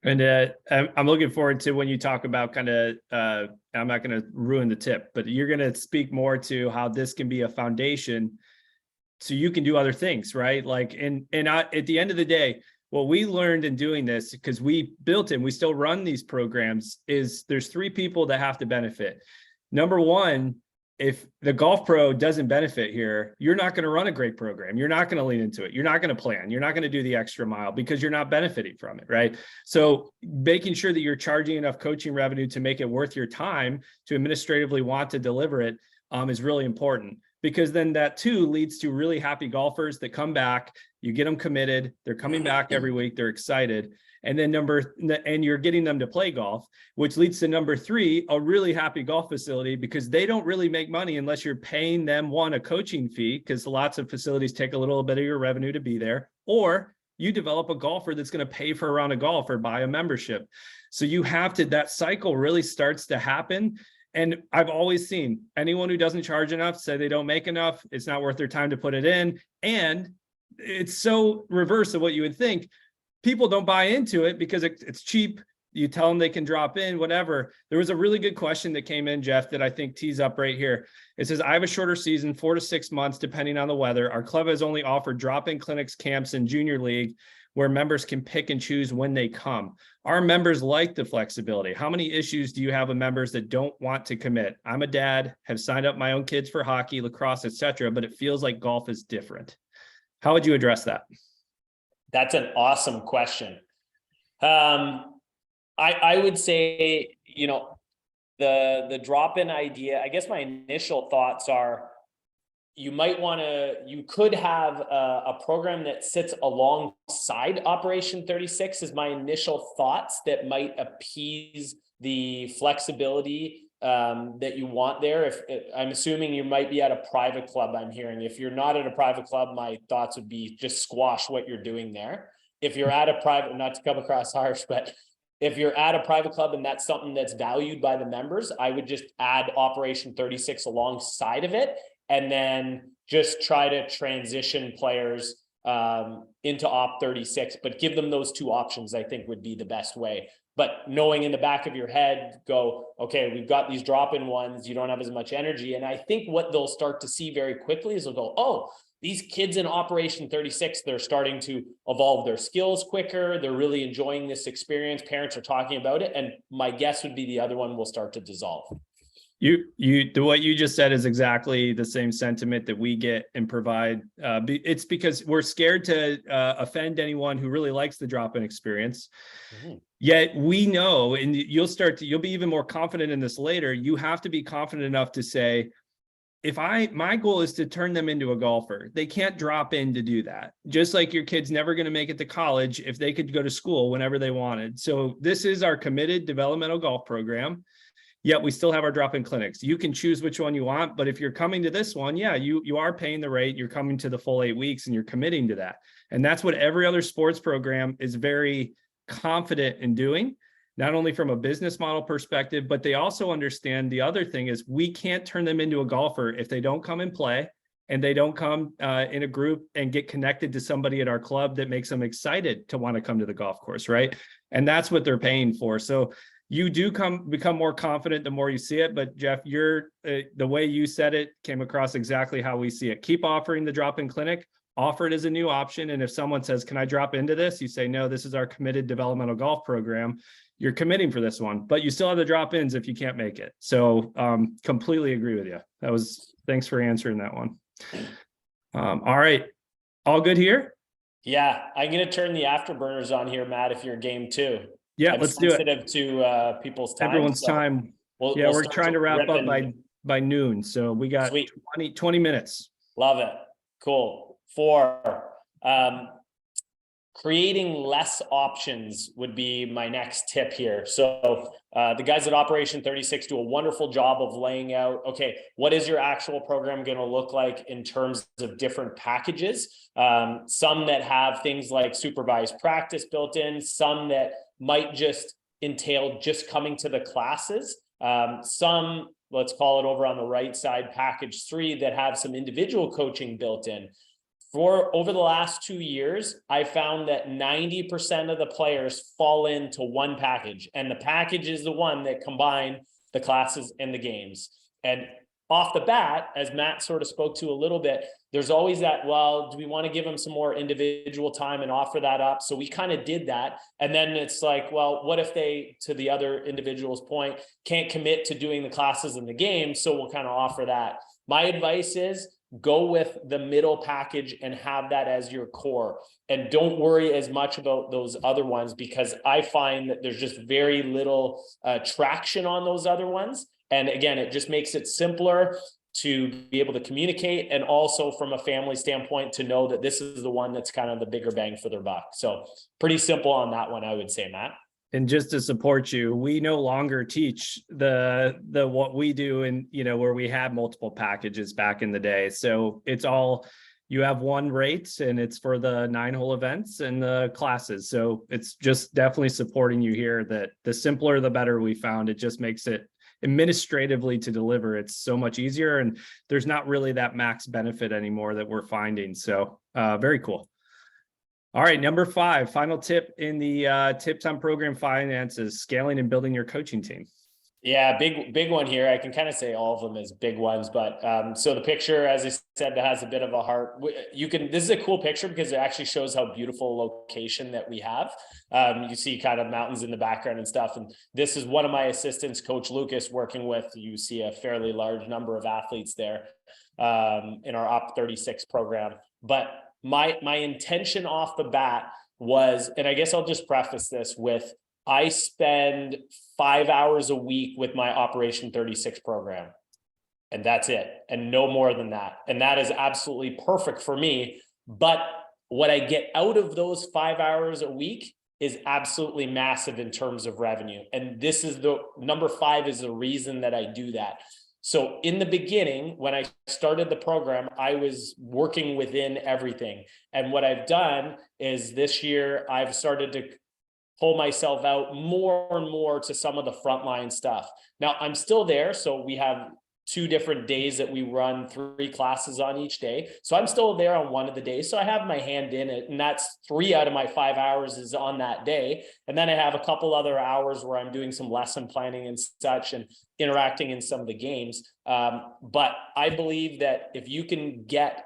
And I'm looking forward to when you talk about kind of, I'm not going to ruin the tip, but you're going to speak more to how this can be a foundation so you can do other things, right? Like, at the end of the day, what we learned in doing this, because we built it and we still run these programs, is there's 3 people that have to benefit. Number one, if the golf pro doesn't benefit here, you're not going to run a great program. You're not going to lean into it. You're not going to plan. You're not going to do the extra mile because you're not benefiting from it, right? So making sure that you're charging enough coaching revenue to make it worth your time to administratively want to deliver it is really important, because then that too leads to really happy golfers that come back. You get them committed. They're coming back every week. They're excited. And then and you're getting them to play golf, which leads to number 3, a really happy golf facility, because they don't really make money unless you're paying them, one, a coaching fee, because lots of facilities take a little bit of your revenue to be there, or you develop a golfer that's going to pay for a round of golf or buy a membership. So you have to, that cycle really starts to happen. And I've always seen anyone who doesn't charge enough say they don't make enough. It's not worth their time to put it in. And it's so reverse of what you would think. People don't buy into it because it's cheap. You tell them they can drop in, whatever. There was a really good question that came in, Jeff, that I think tees up right here. It says, I have a shorter season, 4 to 6 months, depending on the weather. Our club has only offered drop-in clinics, camps, and junior league where members can pick and choose when they come. Our members like the flexibility. How many issues do you have with members that don't want to commit? I'm a dad, have signed up my own kids for hockey, lacrosse, etc., but it feels like golf is different. How would you address that? That's an awesome question. I would say, the drop-in idea, I guess my initial thoughts are, you could have a program that sits alongside Operation 36 is my initial thoughts, that might appease the flexibility that you want there. If I'm assuming you might be at a private club, I'm hearing. If you're not at a private club, my thoughts would be just squash what you're doing there. If you're at a private, not to come across harsh, but if you're at a private club and that's something that's valued by the members, I would just add Operation 36 alongside of it, and then just try to transition players into Op 36, but give them those 2 options, I think would be the best way. But knowing in the back of your head, go, okay, we've got these drop-in ones, you don't have as much energy. And I think what they'll start to see very quickly is they'll go, oh, these kids in Operation 36, they're starting to evolve their skills quicker. They're really enjoying this experience. Parents are talking about it. And my guess would be the other one will start to dissolve. What you just said is exactly the same sentiment that we get and provide. It's because we're scared to offend anyone who really likes the drop-in experience. Mm-hmm. Yet we know, and you'll be even more confident in this later. You have to be confident enough to say, my goal is to turn them into a golfer. They can't drop in to do that. Just like your kid's never going to make it to college if they could go to school whenever they wanted. So this is our committed developmental golf program. Yet we still have our drop-in clinics. You can choose which one you want, but if you're coming to this one, yeah, you are paying the rate. You're coming to the full 8 weeks and you're committing to that. And that's what every other sports program is very confident in doing, not only from a business model perspective, but they also understand the other thing is we can't turn them into a golfer if they don't come and play and they don't come in a group and get connected to somebody at our club that makes them excited to want to come to the golf course, right? And that's what they're paying for. So you do become more confident the more you see it. But Jeff, the way you said it came across exactly how we see it. Keep offering the drop-in clinic, offer it as a new option. And if someone says, can I drop into this? You say, no, this is our committed developmental golf program. You're committing for this one, but you still have the drop-ins if you can't make it. So completely agree with you. Thanks for answering that one. All right. All good here? Yeah, I'm going to turn the afterburners on here, Matt, if you're game too. Yeah, let's do it. Sensitive to people's time. Everyone's time. We're trying to wrap up by noon. So we got 20 minutes. Love it. Cool. 4, creating less options would be my next tip here. So the guys at Operation 36 do a wonderful job of laying out, okay, what is your actual program going to look like in terms of different packages? Some that have things like supervised practice built in, some that might just entail just coming to the classes. Some, let's call it over on the right side, package 3, that have some individual coaching built in. Over the last 2 years, I found that 90% of the players fall into one package, and the package is the one that combine the classes and the games. And off the bat, as Matt sort of spoke to a little bit, there's always that, well, do we want to give them some more individual time and offer that up? So we kind of did that. And then it's like, well, what if they, to the other individual's point, can't commit to doing the classes in the game? So we'll kind of offer that. My advice is go with the middle package and have that as your core. And don't worry as much about those other ones, because I find that there's just very little traction on those other ones. And again, it just makes it simpler to be able to communicate, and also from a family standpoint to know that this is the one that's kind of the bigger bang for their buck. So pretty simple on that one, I would say, Matt. And just to support you, we no longer teach the what we do, and where we had multiple packages back in the day. So it's all, you have one rate, and it's for the 9-hole events and the classes. So it's just definitely supporting you here, that the simpler the better. We found it just makes it administratively to deliver, it's so much easier, and there's not really that max benefit anymore that we're finding. So very cool. All right, number 5, final tip in the tips on program finances: scaling and building your coaching team. Yeah, big one here. I can kind of say all of them as big ones, but so the picture, as I said, that has a bit of a heart. This is a cool picture because it actually shows how beautiful location that we have. You see kind of mountains in the background and stuff. And this is one of my assistants, Coach Lucas, working with, you see a fairly large number of athletes there in our Op 36 program. But my intention off the bat was, and I guess I'll just preface this with, I spend 5 hours a week with my Operation 36 program, and that's it, and no more than that. And that is absolutely perfect for me. But what I get out of those 5 hours a week is absolutely massive in terms of revenue. And this is the number 5 is the reason that I do that. So in the beginning, when I started the program, I was working within everything. And what I've done is this year, I've started to pull myself out more and more to some of the frontline stuff. Now I'm still there. So we have 2 different days that we run 3 classes on each day. So I'm still there on one of the days. So I have my hand in it, and that's 3 out of my 5 hours is on that day. And then I have a couple other hours where I'm doing some lesson planning and such, and interacting in some of the games. But I believe that if you can get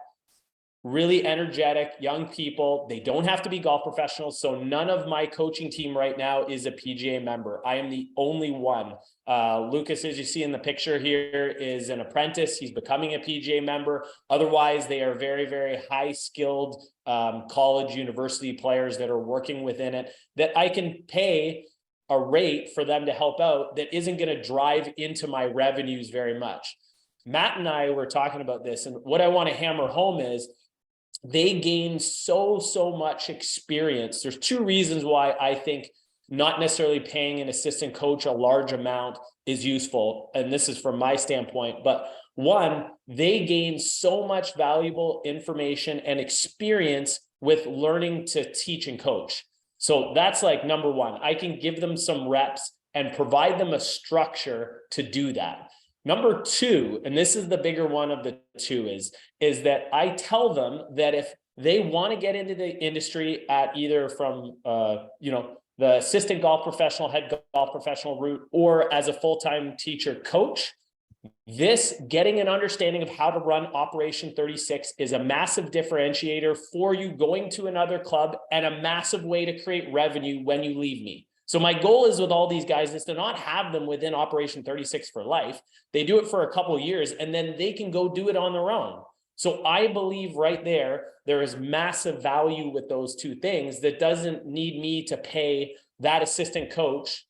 really energetic young people, they don't have to be golf professionals. So none of my coaching team right now is a PGA member. I am the only one. Lucas, as you see in the picture here, is an apprentice. He's becoming a PGA member. Otherwise, they are very, very high skilled college, university players that are working within it, that I can pay a rate for them to help out that isn't going to drive into my revenues very much. Matt and I were talking about this, and what I want to hammer home is, they gain so much experience. There's 2 reasons why I think not necessarily paying an assistant coach a large amount is useful. And this is from my standpoint, but one, they gain so much valuable information and experience with learning to teach and coach. So that's like number 1. I can give them some reps and provide them a structure to do that. Number 2, and this is the bigger one of the 2, is that I tell them that if they want to get into the industry at either from, the assistant golf professional, head golf professional route, or as a full-time teacher coach, this getting an understanding of how to run Operation 36 is a massive differentiator for you going to another club, and a massive way to create revenue when you leave me. So my goal is with all these guys is to not have them within Operation 36 for life. They do it for a couple of years, and then they can go do it on their own. So I believe right there is massive value with those 2 things that doesn't need me to pay that assistant coach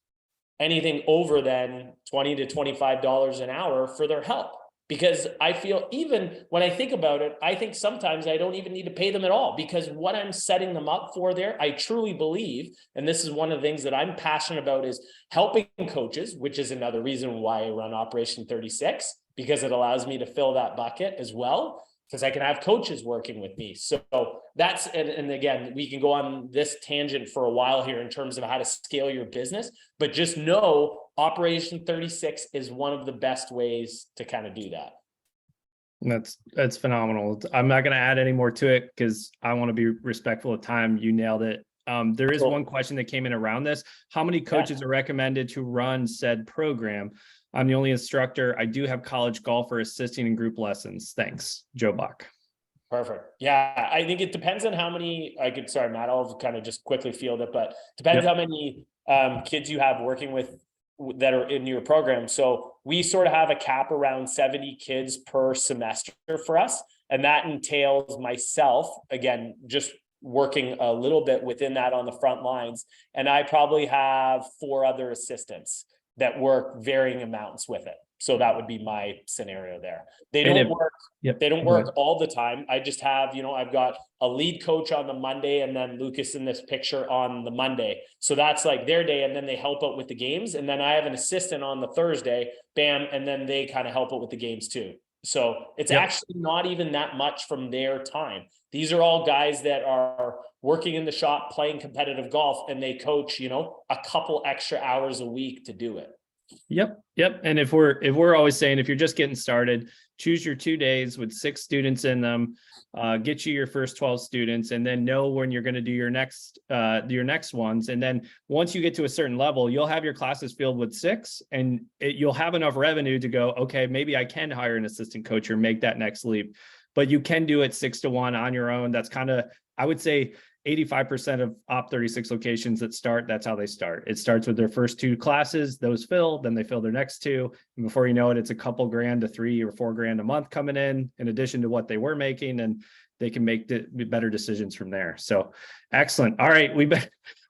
anything over than $20 to $25 an hour for their help. Because I feel, even when I think about it, I think sometimes I don't even need to pay them at all, because what I'm setting them up for there, I truly believe, and this is one of the things that I'm passionate about, is helping coaches, which is another reason why I run Operation 36, because it allows me to fill that bucket as well, because I can have coaches working with me. So that's, and again, we can go on this tangent for a while here in terms of how to scale your business, but just know Operation 36 is one of the best ways to kind of do that. That's phenomenal. I'm not going to add any more to it because I want to be respectful of time. You nailed it. There is one question that came in around this. How many coaches are recommended to run said program? I'm the only instructor. I do have college golfer assisting in group lessons. Thanks, Joe Buck. Perfect. Yeah, I think it depends on how many. Sorry, Matt, I'll kind of just quickly field it, but depends how many kids you have working with that are in your program. So we sort of have a cap around 70 kids per semester for us, and that entails myself, again, just working a little bit within that on the front lines, and I probably have 4 other assistants that work varying amounts with it. So that would be my scenario there. They don't work. They don't work all the time. I just have, I've got a lead coach on the Monday, and then Lucas in this picture on the Monday. So that's like their day. And then they help out with the games. And then I have an assistant on the Thursday, bam. And then they kind of help out with the games too. So it's actually not even that much from their time. These are all guys that are working in the shop, playing competitive golf, and they coach, a couple extra hours a week to do it. Yep. And if we're always saying, if you're just getting started, choose your 2 days with 6 students in them, get you your first 12 students, and then know when you're going to do your next ones. And then once you get to a certain level, you'll have your classes filled with 6, and you'll have enough revenue to go, okay, maybe I can hire an assistant coach or make that next leap. But you can do it 6-to-1 on your own. That's kind of, I would say, 85% of Op 36 locations that start, that's how they start. It starts with their first 2 classes, those fill, then they fill their next 2. And before you know it, it's a couple grand to $3,000 or $4,000 a month coming in addition to what they were making, and they can make better decisions from there. So excellent. All right. When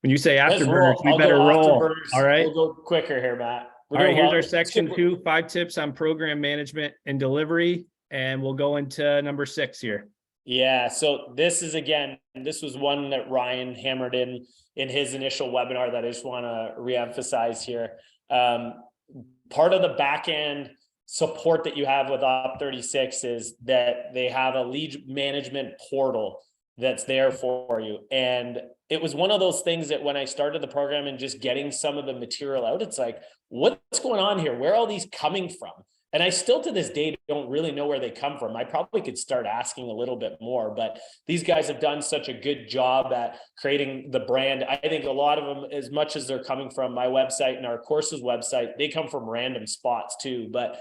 you say afterburners, we better roll. All right. We'll go quicker here, Matt. All right. Here's our section 2, 5 tips on program management and delivery. And we'll go into number 6 here. Yeah. So this was one that Ryan hammered in his initial webinar that I just want to reemphasize here. Part of the back end support that you have with Op 36 is that they have a lead management portal that's there for you. And it was one of those things that when I started the program and just getting some of the material out, it's like, what's going on here? Where are all these coming from? And I still to this day don't really know where they come from. I probably could start asking a little bit more, but these guys have done such a good job at creating the brand. I think a lot of them, as much as they're coming from my website and our courses website, they come from random spots too. But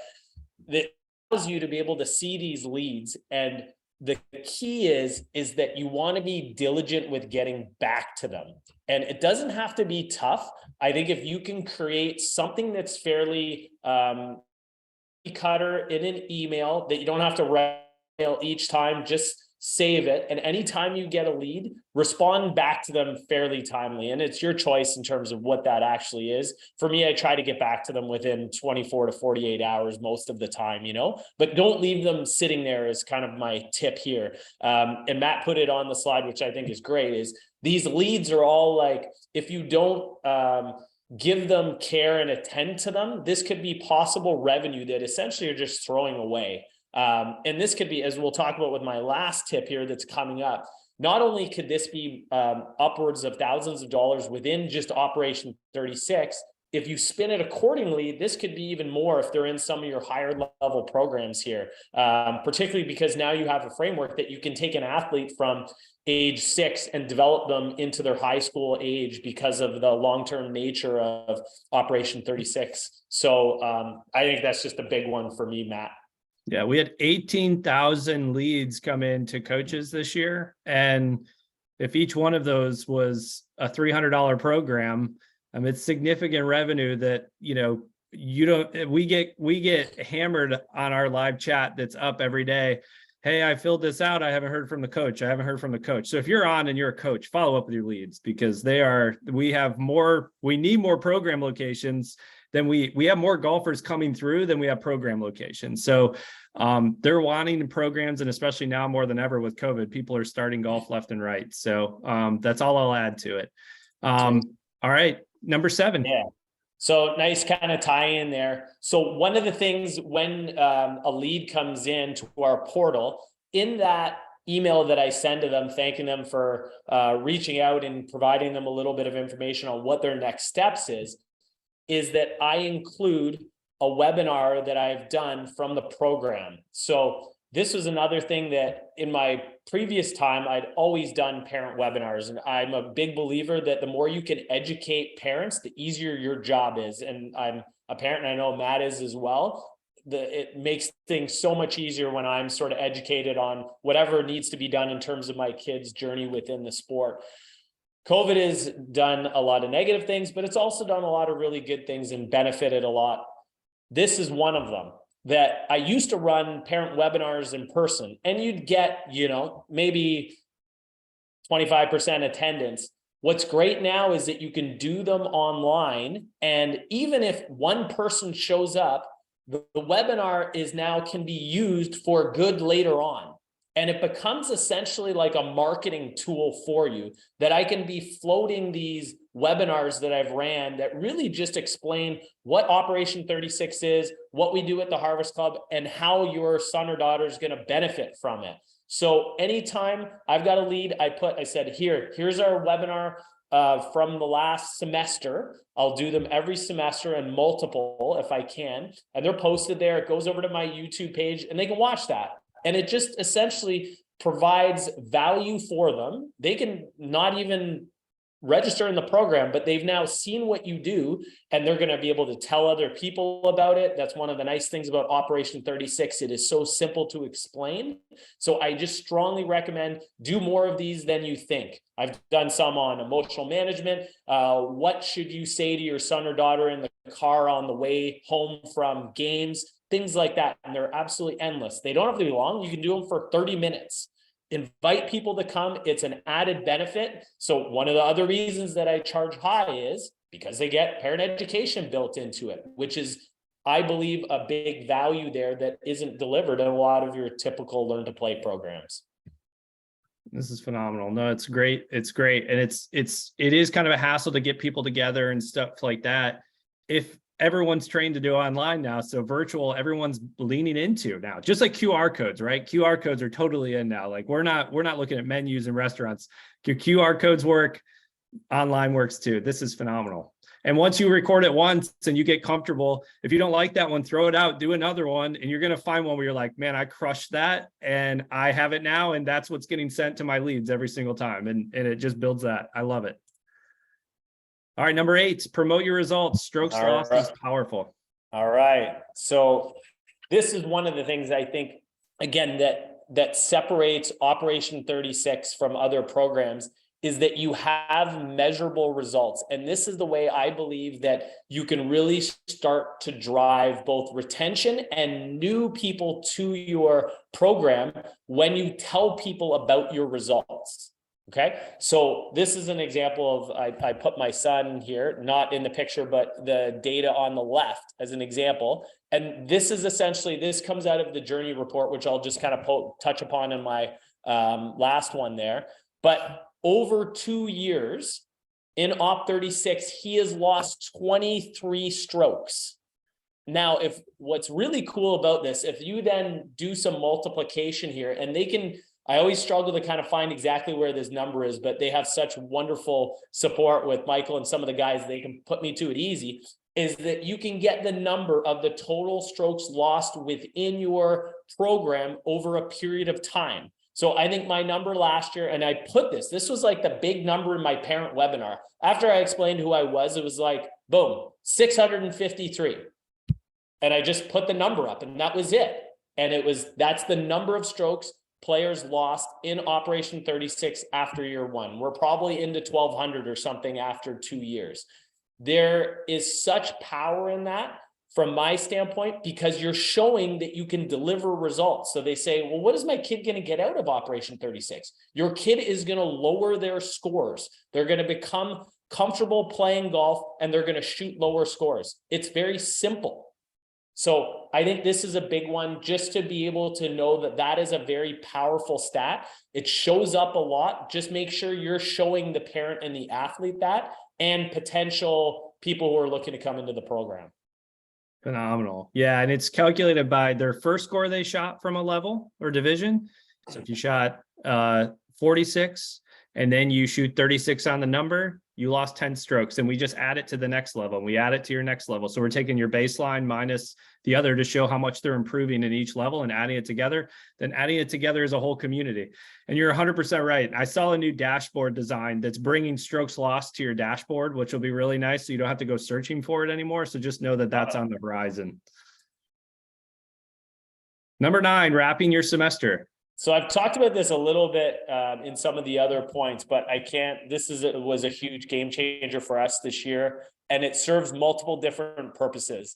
it allows you to be able to see these leads. And the key is that you want to be diligent with getting back to them. And it doesn't have to be tough. I think if you can create something that's fairly cutter in an email that you don't have to write each time, just save it. And anytime you get a lead, respond back to them fairly timely. And it's your choice in terms of what that actually is. For me, I try to get back to them within 24 to 48 hours most of the time, but don't leave them sitting there is kind of my tip here. And Matt put it on the slide, which I think is great, is these leads are all like, if you don't, give them care and attend to them, this could be possible revenue that essentially you're just throwing away. And this could be, as we'll talk about with my last tip here that's coming up, not only could this be upwards of thousands of dollars within just Operation 36, if you spin it accordingly, this could be even more if they're in some of your higher level programs here, particularly because now you have a framework that you can take an athlete from age 6 and develop them into their high school age because of the long-term nature of Operation 36. So I think that's just a big one for me, Matt. Yeah, we had 18,000 leads come in to coaches this year. And if each one of those was a $300 program, it's significant revenue that, we get hammered on our live chat that's up every day. Hey, I filled this out. I haven't heard from the coach. So if you're on and you're a coach, follow up with your leads, because we need more program locations than we have more golfers coming through than we have program locations. So they're wanting programs, and especially now more than ever with COVID, people are starting golf left and right. So that's all I'll add to it. All right, number 7. Yeah. So nice kind of tie in there. So one of the things when a lead comes in to our portal, in that email that I send to them, thanking them for reaching out and providing them a little bit of information on what their next steps is that I include a webinar that I've done from the program. So this was another thing that in my previous time, I'd always done parent webinars. And I'm a big believer that the more you can educate parents, the easier your job is. And I'm a parent, and I know Matt is as well. It makes things so much easier when I'm sort of educated on whatever needs to be done in terms of my kids' journey within the sport. COVID has done a lot of negative things, but it's also done a lot of really good things and benefited a lot. This is one of them. That I used to run parent webinars in person, and you'd get, maybe 25% attendance. What's great now is that you can do them online. And even if one person shows up, the webinar can be used for good later on. And it becomes essentially like a marketing tool for you, that I can be floating these webinars that I've ran that really just explain what Operation 36 is, what we do at the Harvest Club, and how your son or daughter is going to benefit from it. So anytime I've got a lead, I said, here's our webinar from the last semester. I'll do them every semester and multiple if I can. And they're posted there. It goes over to my YouTube page and they can watch that. And it just essentially provides value for them. They can not even register in the program, but they've now seen what you do, and they're going to be able to tell other people about it. That's one of the nice things about Operation 36. It is so simple to explain. So I just strongly recommend do more of these than you think. I've done some on emotional management. What should you say to your son or daughter in the car on the way home from games? Things like that. And they're absolutely endless. They don't have to be long. You can do them for 30 minutes. Invite people to come. It's an added benefit. So one of the other reasons that I charge high is because they get parent education built into it, which is, I believe, a big value there that isn't delivered in a lot of your typical learn to play programs. This is phenomenal. No, it's great. It's great. And it is kind of a hassle to get people together and stuff like that. If everyone's trained to do online now, so virtual, everyone's leaning into now, just like QR codes, right? QR codes are totally in now. Like we're not looking at menus in restaurants. Your QR codes work, online works too. This is phenomenal. And once you record it once and you get comfortable, if you don't like that one, throw it out, do another one, and you're going to find one where you're like, man, I crushed that and I have it now. And that's what's getting sent to my leads every single time. And it just builds that. I love it. All right, number 8, promote your results. Strokes lost is powerful. All right. So this is one of the things I think, again, that separates Operation 36 from other programs is that you have measurable results. And this is the way I believe that you can really start to drive both retention and new people to your program when you tell people about your results. Okay, so this is an example of, I put my son here, not in the picture, but the data on the left as an example. And this is essentially, this comes out of the journey report, which I'll just kind of touch upon in my last one there. But over 2 years in Op 36, he has lost 23 strokes. Now, if what's really cool about this, if you then do some multiplication here, and they can, I always struggle to kind of find exactly where this number is, but they have such wonderful support with Michael and some of the guys, they can put me to it easy, is that you can get the number of the total strokes lost within your program over a period of time. So I think my number last year, and I put this was like the big number in my parent webinar. After I explained who I was, it was like, boom, 653. And I just put the number up and that was it. And that's the number of strokes players lost in Operation 36 after year 1. We're probably into 1,200 or something after 2 years. There is such power in that from my standpoint, because you're showing that you can deliver results. So they say, well, what is my kid going to get out of Operation 36? Your kid is going to lower their scores. They're going to become comfortable playing golf and they're going to shoot lower scores. It's very simple. So I think this is a big one, just to be able to know that that is a very powerful stat. It shows up a lot. Just make sure you're showing the parent and the athlete that, and potential people who are looking to come into the program. Phenomenal. Yeah. And it's calculated by their first score they shot from a level or division. So if you shot 46 and then you shoot 36 on the number, you lost 10 strokes, and we just add it to the next level, and we add it to your next level. So we're taking your baseline minus the other to show how much they're improving in each level and adding it together, then adding it together as a whole community. And you're 100% right. I saw a new dashboard design that's bringing strokes lost to your dashboard, which will be really nice. So you don't have to go searching for it anymore. So just know that that's on the horizon. Number 9, wrapping your semester. So I've talked about this a little bit in some of the other points, but I can't, was a huge game changer for us this year, and it serves multiple different purposes.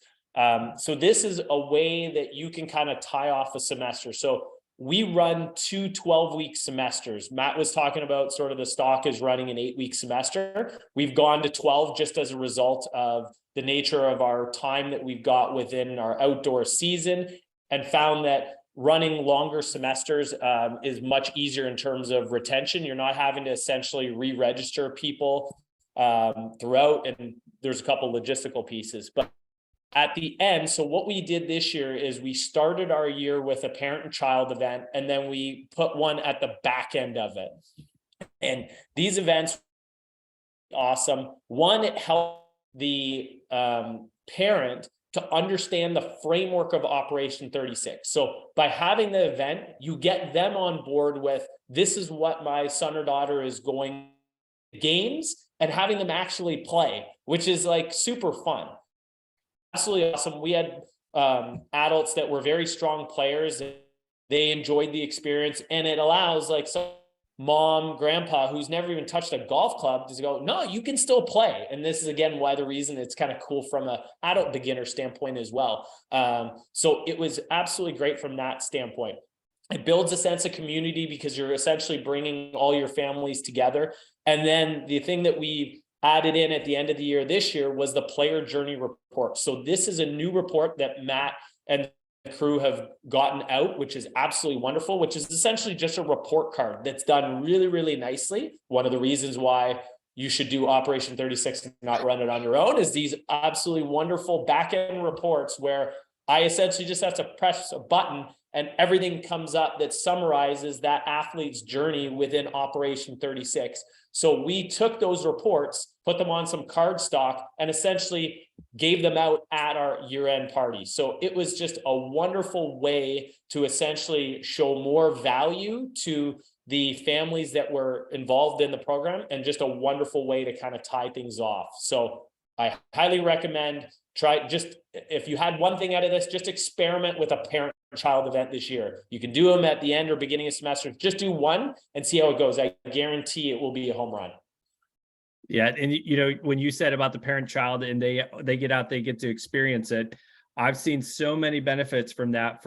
So this is a way that you can kind of tie off a semester. So we run 2 12-week semesters. Matt was talking about sort of the stock is running an 8-week semester. We've gone to 12 just as a result of the nature of our time that we've got within our outdoor season, and found that running longer semesters is much easier in terms of retention. You're not having to essentially re-register people throughout, and there's a couple logistical pieces. But at the end, so what we did this year is we started our year with a parent and child event, and then we put one at the back end of it. And these events, awesome. One, it helped the parent to understand the framework of Operation 36. So by having the event, you get them on board with, this is what my son or daughter is going games, and having them actually play, which is like super fun. Absolutely awesome. We had adults that were very strong players, and they enjoyed the experience, and it allows like some mom, grandpa who's never even touched a golf club to go, no, you can still play. And this is again why the reason it's kind of cool from an adult beginner standpoint as well. So it was absolutely great from that standpoint. It builds a sense of community because you're essentially bringing all your families together. And then the thing that we added in at the end of the year this year was the player journey report. So this is a new report that Matt and the crew have gotten out, which is absolutely wonderful, which is essentially just a report card that's done really, really nicely. One of the reasons why you should do Operation 36 and not run it on your own is these absolutely wonderful back-end reports where I essentially just have to press a button and everything comes up that summarizes that athlete's journey within Operation 36. So we took those reports, put them on some card stock, and essentially gave them out at our year-end party. So it was just a wonderful way to essentially show more value to the families that were involved in the program, and just a wonderful way to kind of tie things off. So I highly recommend if you had one thing out of this, just experiment with a parent-child event this year. You can do them at the end or beginning of semester. Just do one and see how it goes. I guarantee it will be a home run. Yeah, and you know, when you said about the parent-child and they get out, they get to experience it. I've seen so many benefits from that,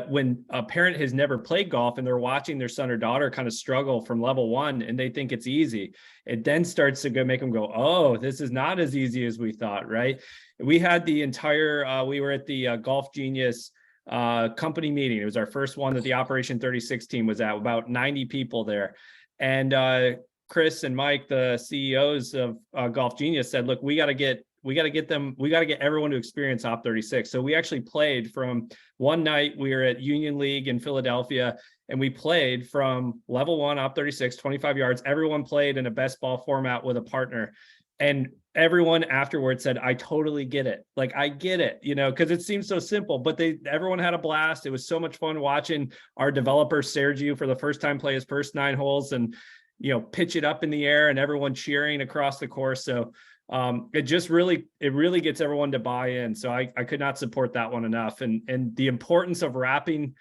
when a parent has never played golf and they're watching their son or daughter kind of struggle from level 1 and they think it's easy. It then starts to make them go, oh, this is not as easy as we thought, right? We had the entire, we were at the Golf Genius company meeting. It was our first one that the Operation 36 team was at, about 90 people there. And Chris and Mike, the CEOs of Golf Genius, said, look, we got to get everyone to experience Op 36. So we actually played from one night. We were at Union League in Philadelphia, and we played from level 1 Op 36, 25 yards. Everyone played in a best ball format with a partner. And everyone afterwards said, I totally get it. Like, I get it, you know, because it seems so simple, but everyone had a blast. It was so much fun watching our developer, Sergio, for the first time play his first 9 holes and, you know, pitch it up in the air and everyone cheering across the course. So it really gets everyone to buy in. So I could not support that one enough. And the importance of wrapping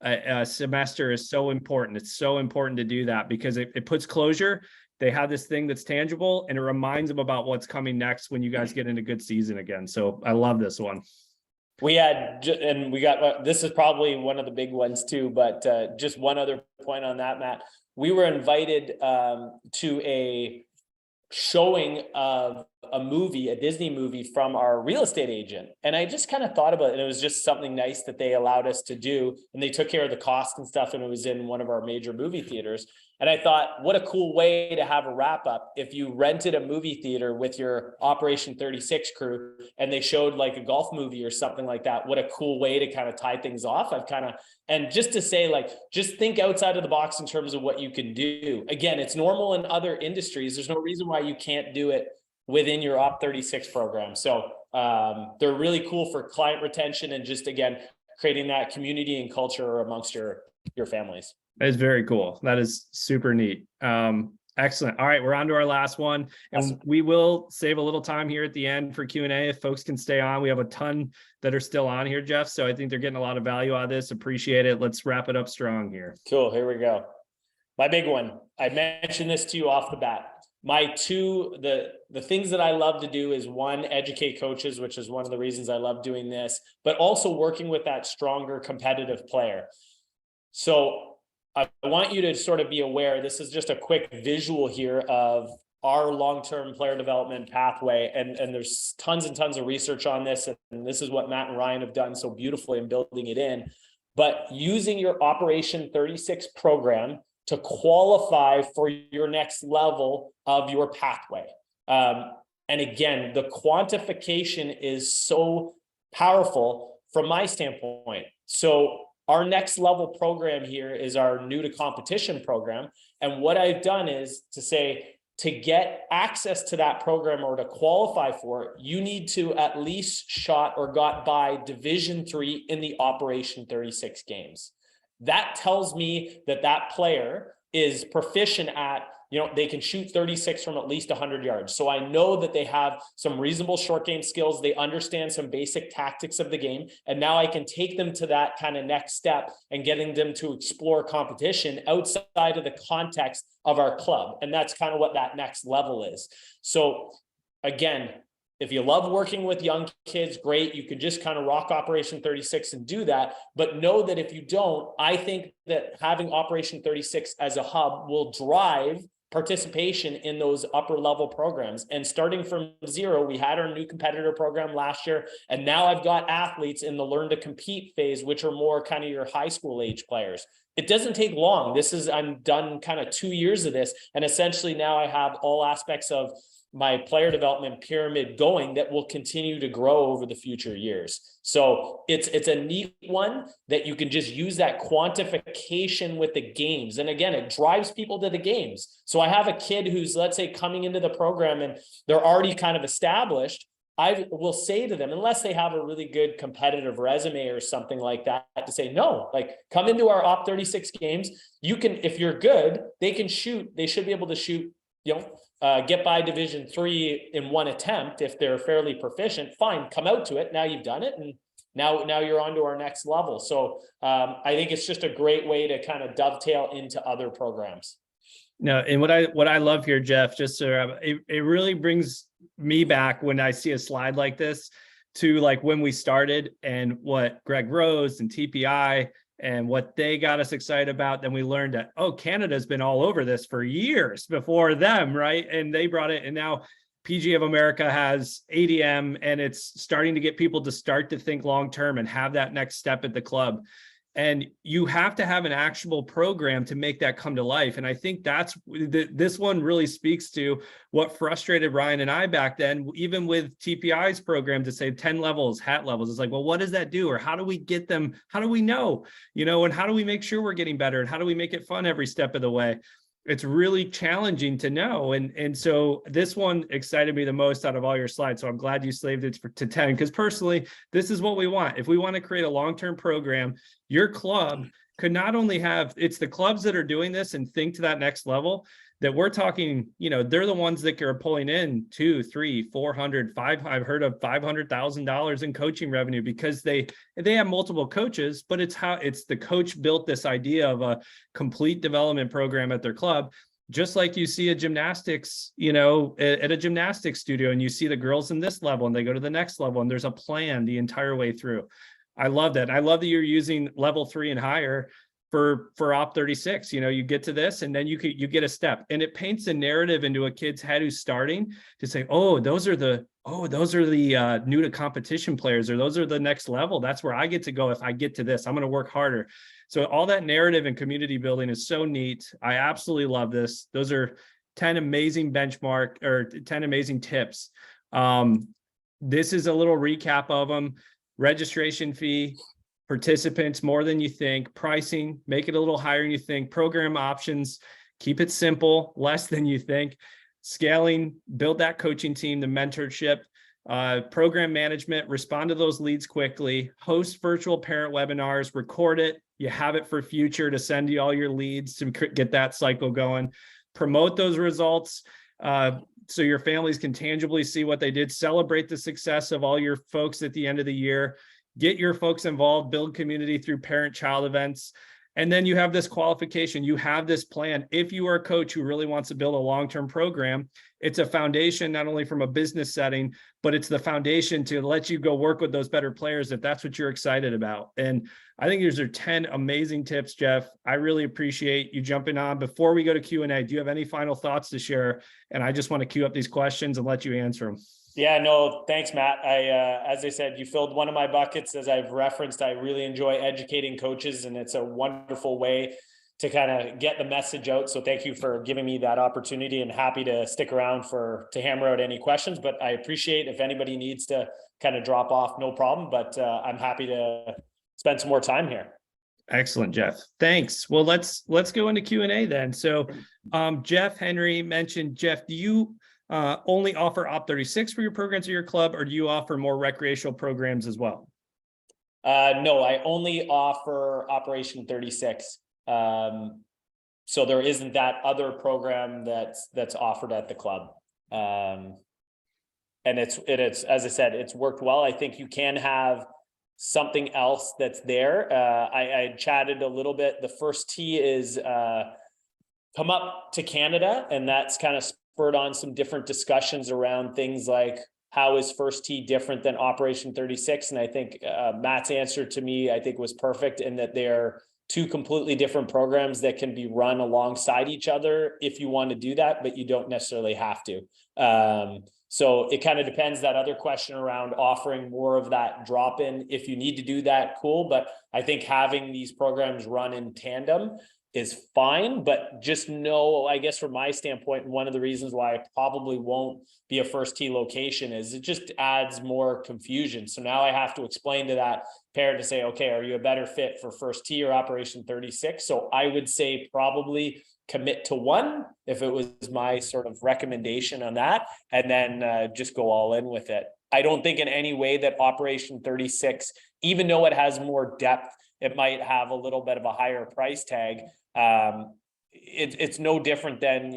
a semester is so important. It's so important to do that because it puts closure. They have this thing that's tangible, and it reminds them about what's coming next when you guys get into good season again. So I love this one. This is probably one of the big ones too, but just one other point on that, Matt. We were invited to a showing of movie, a Disney movie from our real estate agent. And I just kind of thought about it. And it was just something nice that they allowed us to do. And they took care of the cost and stuff. And it was in one of our major movie theaters. And I thought, what a cool way to have a wrap up if you rented a movie theater with your Operation 36 crew and they showed like a golf movie or something like that. What a cool way to kind of tie things off. And just to say, like, just think outside of the box in terms of what you can do. Again, it's normal in other industries. There's no reason why you can't do it within your Op 36 program. So they're really cool for client retention and just, again, creating that community and culture amongst your families. That is very cool. That is super neat. Excellent. All right, we're on to our last one, and we will save a little time here at the end for Q&A if folks can stay on. We have a ton that are still on here, Jeff, so I think they're getting a lot of value out of this. Appreciate it. Let's wrap it up strong here. Cool. Here we go. My big one. I mentioned this to you off the bat. My two, the things that I love to do is, one, educate coaches, which is one of the reasons I love doing this, but also working with that stronger competitive player. So I want you to sort of be aware, this is just a quick visual here of our long-term player development pathway. And there's tons and tons of research on this. And this is what Matt and Ryan have done so beautifully in building it in. But using your Operation 36 program to qualify for your next level of your pathway. And again, the quantification is so powerful from my standpoint. So our next level program here is our new to competition program. And what I've done is to say, to get access to that program or to qualify for it, you need to at least shot or got by Division 3 in the Operation 36 games. That tells me that that player is proficient at, they can shoot 36 from at least 100 yards. So I know that they have some reasonable short game skills. They understand some basic tactics of the game. And now I can take them to that kind of next step and getting them to explore competition outside of the context of our club. And that's kind of what that next level is. So again, if you love working with young kids, great. You can just kind of rock Operation 36 and do that. But know that if you don't, I think that having Operation 36 as a hub will drive participation in those upper level programs. And starting from zero, we had our new competitor program last year. And now I've got athletes in the learn to compete phase, which are more kind of your high school age players. It doesn't take long. I'm done kind of 2 years of this. And essentially now I have all aspects of my player development pyramid going that will continue to grow over the future years. So it's a neat one that you can just use that quantification with the games. And again, it drives people to the games. So I have a kid who's, let's say, coming into the program and they're already kind of established. I will say to them, unless they have a really good competitive resume or something like that, to say, no, like, come into our Op 36 games. You can, if you're good, they should be able to shoot, get by Division 3 in one attempt. If they're fairly proficient, fine, come out to it. Now you've done it. And now you're on to our next level. So I think it's just a great way to kind of dovetail into other programs. No, and what I love here, Jeff, just so it really brings me back when I see a slide like this to like when we started and what Greg Rose and TPI and what they got us excited about. Then we learned that, Canada's been all over this for years before them, right? And they brought it, and now PGA of America has ADM, and it's starting to get people to start to think long-term and have that next step at the club. And you have to have an actual program to make that come to life. And I think this one really speaks to what frustrated Ryan and I back then, even with TPI's program, to say 10 levels, hat levels. It's like, well, what does that do? Or how do we get them? How do we know, and how do we make sure we're getting better? And how do we make it fun every step of the way? It's really challenging to know. And so this one excited me the most out of all your slides. So I'm glad you slaved it to 10, because personally, this is what we want. If we want to create a long-term program, your club could not only it's the clubs that are doing this and think to that next level, that we're talking, they're the ones that are pulling in 200, 300, 400, 500. I've heard of $500,000 in coaching revenue because they have multiple coaches, but it's the coach built this idea of a complete development program at their club. Just like you see a gymnastics, at a gymnastics studio, and you see the girls in this level and they go to the next level, and there's a plan the entire way through. I love that. I love that you're using level 3 and higher for Op 36. You get to this and then you get a step, and it paints a narrative into a kid's head who's starting to say, those are the new to competition players, or those are the next level. That's where I get to go. If I get to this, I'm going to work harder. So all that narrative and community building is so neat. I absolutely love this. Those are 10 amazing 10 amazing tips. This is a little recap of them. Registration fee, participants more than you think, pricing, make it a little higher than you think, program options, keep it simple, less than you think, scaling, build that coaching team, the mentorship, program management, respond to those leads quickly, host virtual parent webinars, record it, you have it for future to send you all your leads to get that cycle going, promote those results, so your families can tangibly see what they did, celebrate the success of all your folks at the end of the year, get your folks involved, build community through parent-child events. And then you have this qualification, you have this plan. If you are a coach who really wants to build a long-term program, it's a foundation, not only from a business setting, but it's the foundation to let you go work with those better players if that's what you're excited about. And I think these are 10 amazing tips, Jeff. I really appreciate you jumping on. Before we go to Q&A, do you have any final thoughts to share? And I just want to queue up these questions and let you answer them. Yeah, no, thanks, Matt. As I said, you filled one of my buckets. As I've referenced, I really enjoy educating coaches, and it's a wonderful way to kind of get the message out. So thank you for giving me that opportunity, and happy to stick around to hammer out any questions. But I appreciate if anybody needs to kind of drop off, no problem. But I'm happy to spend some more time here. Excellent, Jeff. Thanks. Well, let's go into Q&A then. So Jeff Henry mentioned, Jeff, do you only offer Op 36 for your programs or your club, or do you offer more recreational programs as well? No, I only offer Operation 36. So there isn't that other program that's offered at the club. And it's as I said, it's worked well. I think you can have something else that's there. I chatted a little bit. The first tee is come up to Canada, and that's kind of spurred on some different discussions around things like, how is First Tee different than Operation 36? And I think Matt's answer to me, I think, was perfect, in that they're two completely different programs that can be run alongside each other if you want to do that, but you don't necessarily have to. So it kind of depends. That other question around offering more of that drop-in, if you need to do that, cool. But I think having these programs run in tandem is fine, but just know, I guess from my standpoint, one of the reasons why I probably won't be a First Tee location is it just adds more confusion. So now I have to explain to that parent to say, okay, are you a better fit for First Tee or Operation 36? So I would say probably commit to one if it was my sort of recommendation on that, and then just go all in with it. I don't think in any way that Operation 36, even though it has more depth, it might have a little bit of a higher price tag. It's no different than,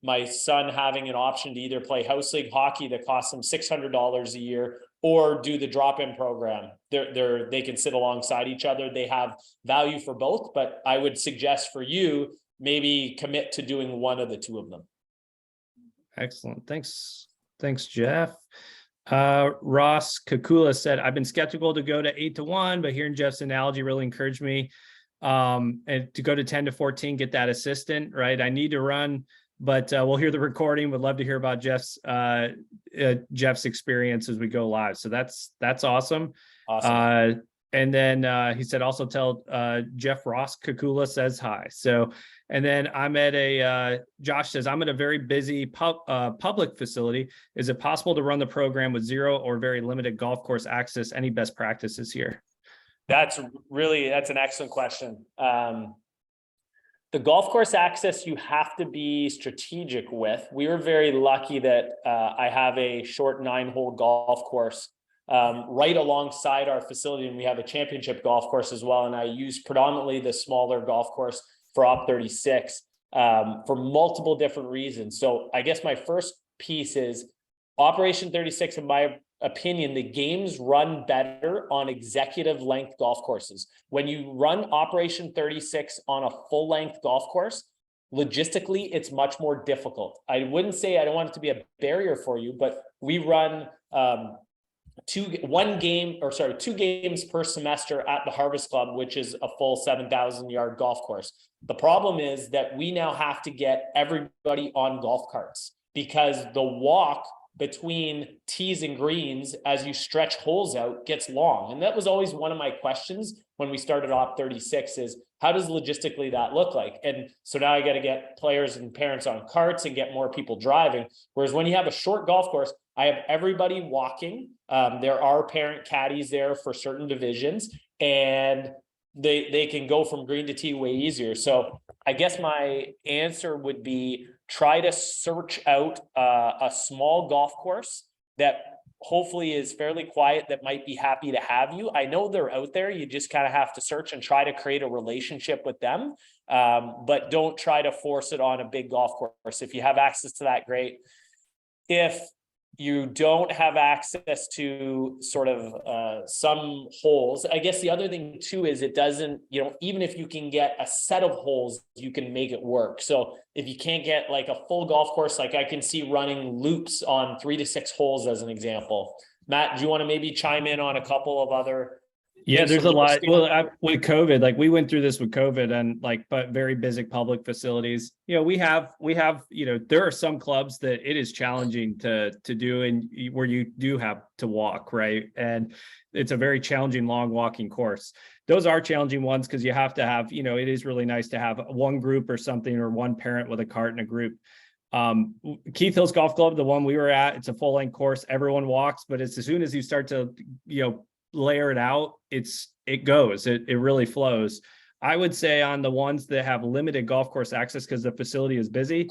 my son having an option to either play house league hockey that costs him $600 a year, or do the drop-in program. They can sit alongside each other. They have value for both, but I would suggest for you, maybe commit to doing one of the two of them. Excellent. Thanks, Jeff. Ross Kakula said, I've been skeptical to go to 8-1, but hearing Jeff's analogy really encouraged me. And to go to 10-14, get that assistant, right? I need to run, but we'll hear the recording. Would love to hear about Jeff's experience as we go live. So that's awesome. Awesome. And then he said, also tell Jeff Ross Kakula says hi. So, and then I'm at Josh says, I'm at a very busy public facility. Is it possible to run the program with zero or very limited golf course access? Any best practices here? That's an excellent question. The golf course access, you have to be strategic with. We were very lucky that I have a short 9-hole golf course right alongside our facility, and we have a championship golf course as well. And I use predominantly the smaller golf course for Op 36 for multiple different reasons. So I guess my first piece is Operation 36, in my opinion, the games run better on executive length golf courses. When you run Operation 36 on a full length golf course, logistically, it's much more difficult. I wouldn't say, I don't want it to be a barrier for you, but we run two games per semester at the Harvest Club, which is a full 7,000 yard golf course. The problem is that we now have to get everybody on golf carts because the walk between tees and greens as you stretch holes out gets long. And that was always one of my questions when we started Op 36 is how does logistically that look like? And so now I got to get players and parents on carts and get more people driving. Whereas when you have a short golf course, I have everybody walking. There are parent caddies there for certain divisions, and they can go from green to tee way easier. So I guess my answer would be try to search out a small golf course that hopefully is fairly quiet that might be happy to have you. I know they're out there. You just kind of have to search and try to create a relationship with them. But don't try to force it on a big golf course. If you have access to that, great. If you don't have access to sort of some holes, I guess the other thing too is it doesn't, even if you can get a set of holes, you can make it work. So if you can't get like a full golf course, like I can see running loops on 3 to 6 holes as an example. Matt, do you want to maybe chime in on a couple of other? Yeah, there's a lot. Well, with COVID, like we went through this with COVID and but very busy public facilities. We have, there are some clubs that it is challenging to do and where you do have to walk, right? And it's a very challenging long walking course. Those are challenging ones because you have to have, it is really nice to have one group or something or one parent with a cart in a group. Keith Hills Golf Club, the one we were at, it's a full length course. Everyone walks, but it's as soon as you start to, layer it out, it goes, it really flows. I would say on the ones that have limited golf course access because the facility is busy,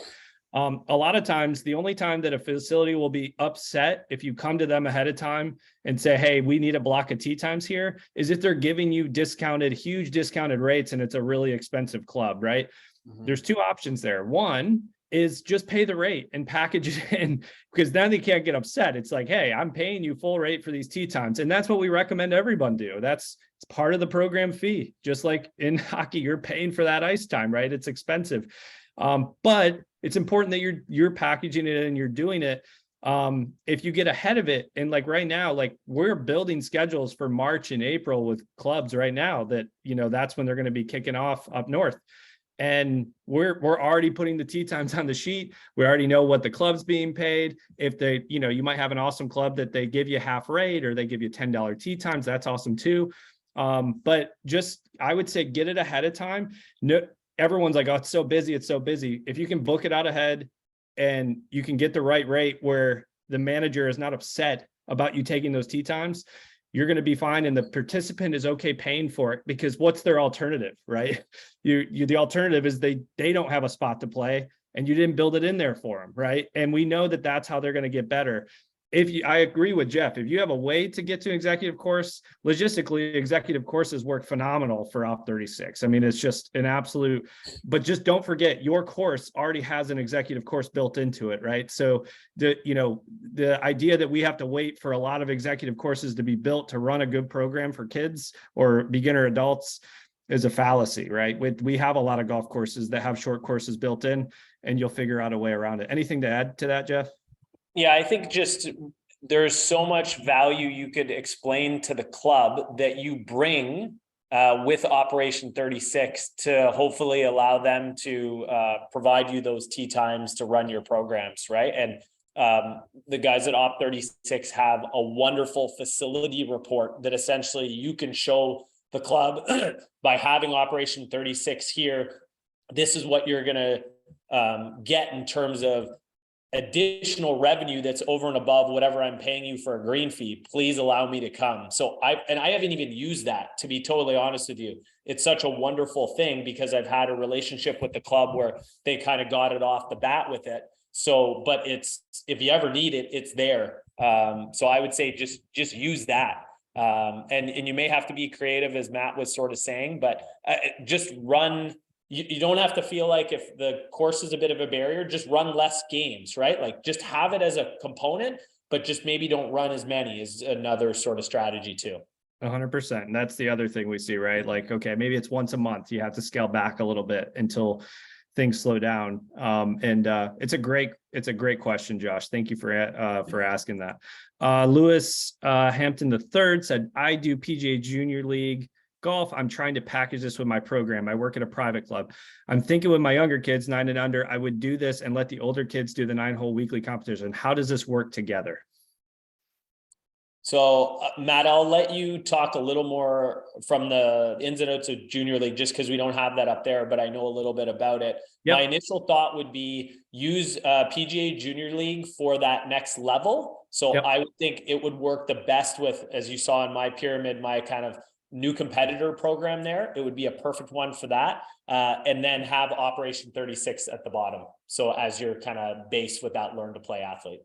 a lot of times the only time that a facility will be upset if you come to them ahead of time and say, hey, we need a block of tee times here, is if they're giving you huge discounted rates and it's a really expensive club, right? Mm-hmm. There's 2 options there. One is just pay the rate and package it in, because then they can't get upset. It's like, hey, I'm paying you full rate for these tee times. And that's what we recommend everyone do. It's part of the program fee. Just like in hockey, you're paying for that ice time, right? It's expensive. But it's important that you're packaging it and you're doing it. If you get ahead of it, and like right now, like we're building schedules for March and April with clubs right now that, that's when they're going to be kicking off up north. And we're already putting the tee times on the sheet. We already know what the club's being paid. If they, you might have an awesome club that they give you half rate or they give you $10 tee times. That's awesome too. But just, I would say, get it ahead of time. No, everyone's like, oh, it's so busy. It's so busy. If you can book it out ahead and you can get the right rate where the manager is not upset about you taking those tee times, you're going to be fine. And the participant is okay paying for it, because what's their alternative, right? The alternative is they don't have a spot to play and you didn't build it in there for them, right? And we know that that's how they're going to get better. I agree with Jeff, if you have a way to get to an executive course, logistically, executive courses work phenomenal for Op 36. I mean, it's just an absolute, but just don't forget your course already has an executive course built into it, right? So the idea that we have to wait for a lot of executive courses to be built to run a good program for kids or beginner adults is a fallacy, right? We have a lot of golf courses that have short courses built in, and you'll figure out a way around it. Anything to add to that, Jeff? Yeah, I think just there's so much value you could explain to the club that you bring with Operation 36 to hopefully allow them to provide you those tee times to run your programs, right? And the guys at Op 36 have a wonderful facility report that essentially you can show the club by having Operation 36 here. This is what you're going to get in terms of additional revenue that's over and above whatever I'm paying you for a green fee. Please allow me to come. So I haven't even used that, to be totally honest with you. It's such a wonderful thing because I've had a relationship with the club where they kind of got it off the bat with it. So, but it's, if you ever need it, it's there. So I would say just use that. And you may have to be creative, as Matt was sort of saying, but just run. You don't have to feel like if the course is a bit of a barrier, just run less games, right? Like just have it as a component, but just maybe don't run as many is another sort of strategy too. 100%. And that's the other thing we see, right? Like, okay, maybe it's once a month. You have to scale back a little bit until things slow down. It's a great question, Josh. Thank you for asking that. Lewis Hampton III said, I do PGA Junior League golf. I'm trying to package this with my program. I work at a private club. I'm thinking with my younger kids, 9 and under, I would do this and let the older kids do the 9-hole weekly competition. How does this work together? So Matt, I'll let you talk a little more from the ins and outs of Junior League, just because we don't have that up there, but I know a little bit about it. Yep. My initial thought would be use PGA Junior League for that next level. So Yep. I would think it would work the best with, as you saw in my pyramid, my kind of new competitor program there. It would be a perfect one for that. And then have Operation 36 at the bottom. So as your kind of base with that learn to play athlete.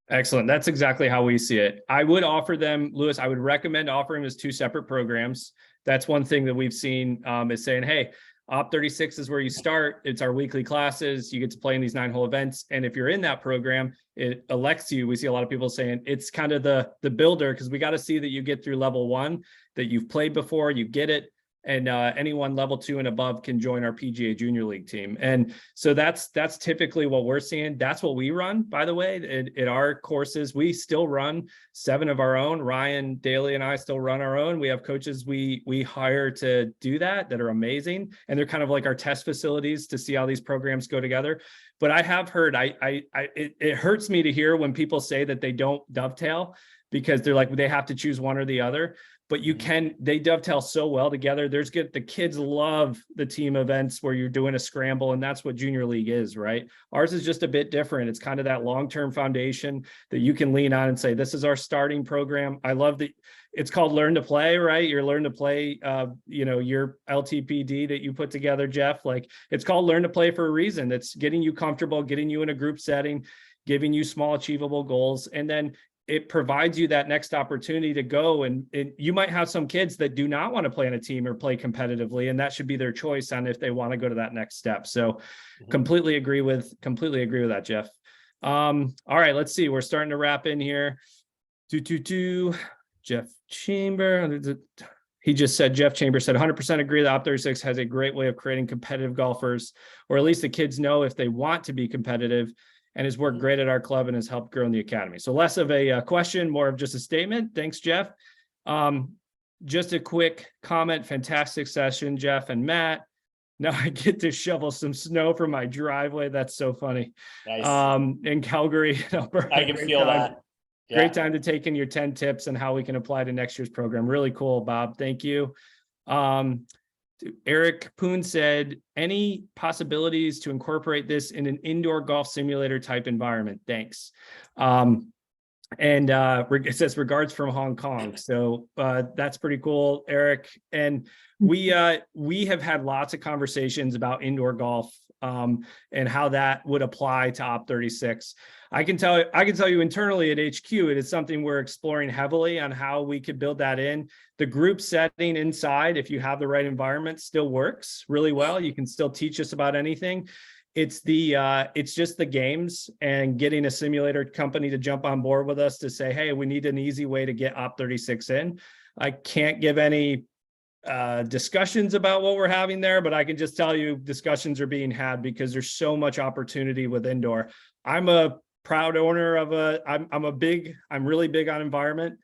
Excellent. That's exactly how we see it. I would offer them, Lewis, I would recommend offering them as 2 separate programs. That's one thing that we've seen is saying, hey, Op 36 is where you start. It's our weekly classes. You get to play in these 9-hole events. And if you're in that program, it elects you. We see a lot of people saying it's kind of the builder, because we got to see that you get through level 1, that you've played before, you get it. And anyone level 2 and above can join our PGA Junior League team. And so that's typically what we're seeing. That's what we run, by the way, at our courses. We still run 7 of our own. Ryan Daly and I still run our own. We have coaches we hire to do that are amazing. And they're kind of like our test facilities to see how these programs go together. But I have heard, it hurts me to hear when people say that they don't dovetail, because they're like, they have to choose one or the other. But they dovetail so well together. The kids love the team events where you're doing a scramble, and that's what Junior League is, right? Ours is just a bit different. It's kind of that long-term foundation that you can lean on and say, this is our starting program. I love that it's called Learn to Play, right? You're Learn to Play, your LTPD that you put together, Jeff. Like, it's called Learn to Play for a reason. That's getting you comfortable, getting you in a group setting, giving you small achievable goals, and then it provides you that next opportunity to go. And you might have some kids that do not want to play on a team or play competitively, and that should be their choice on if they want to go to that next step. So completely agree with that, Jeff. All right, let's see. We're starting to wrap in here. Jeff Chamber. He just said, Jeff Chambers said, 100% agree that Op 36 has a great way of creating competitive golfers, or at least the kids know if they want to be competitive, and has worked great at our club and has helped grow in the academy. So less of a question, more of just a statement. Thanks, Jeff. Just a quick comment. Fantastic session, Jeff and Matt. Now I get to shovel some snow from my driveway. That's so funny. Nice. In Calgary, Alberta. I can feel that. Yeah. Great time to take in your 10 tips and how we can apply to next year's program. Really cool, Bob. Thank you. Eric Poon said, any possibilities to incorporate this in an indoor golf simulator type environment? Thanks. It says regards from Hong Kong. So that's pretty cool, Eric. And we have had lots of conversations about indoor golf and how that would apply to Op 36. I can tell you internally at HQ, it is something we're exploring heavily on how we could build that in. The group setting inside, if you have the right environment, still works really well. You can still teach us about anything. It's just the games and getting a simulator company to jump on board with us to say, hey, we need an easy way to get Op 36 in. I can't give any discussions about what we're having there, but I can just tell you discussions are being had because there's so much opportunity with indoor. I'm a proud owner of I'm really big on environment.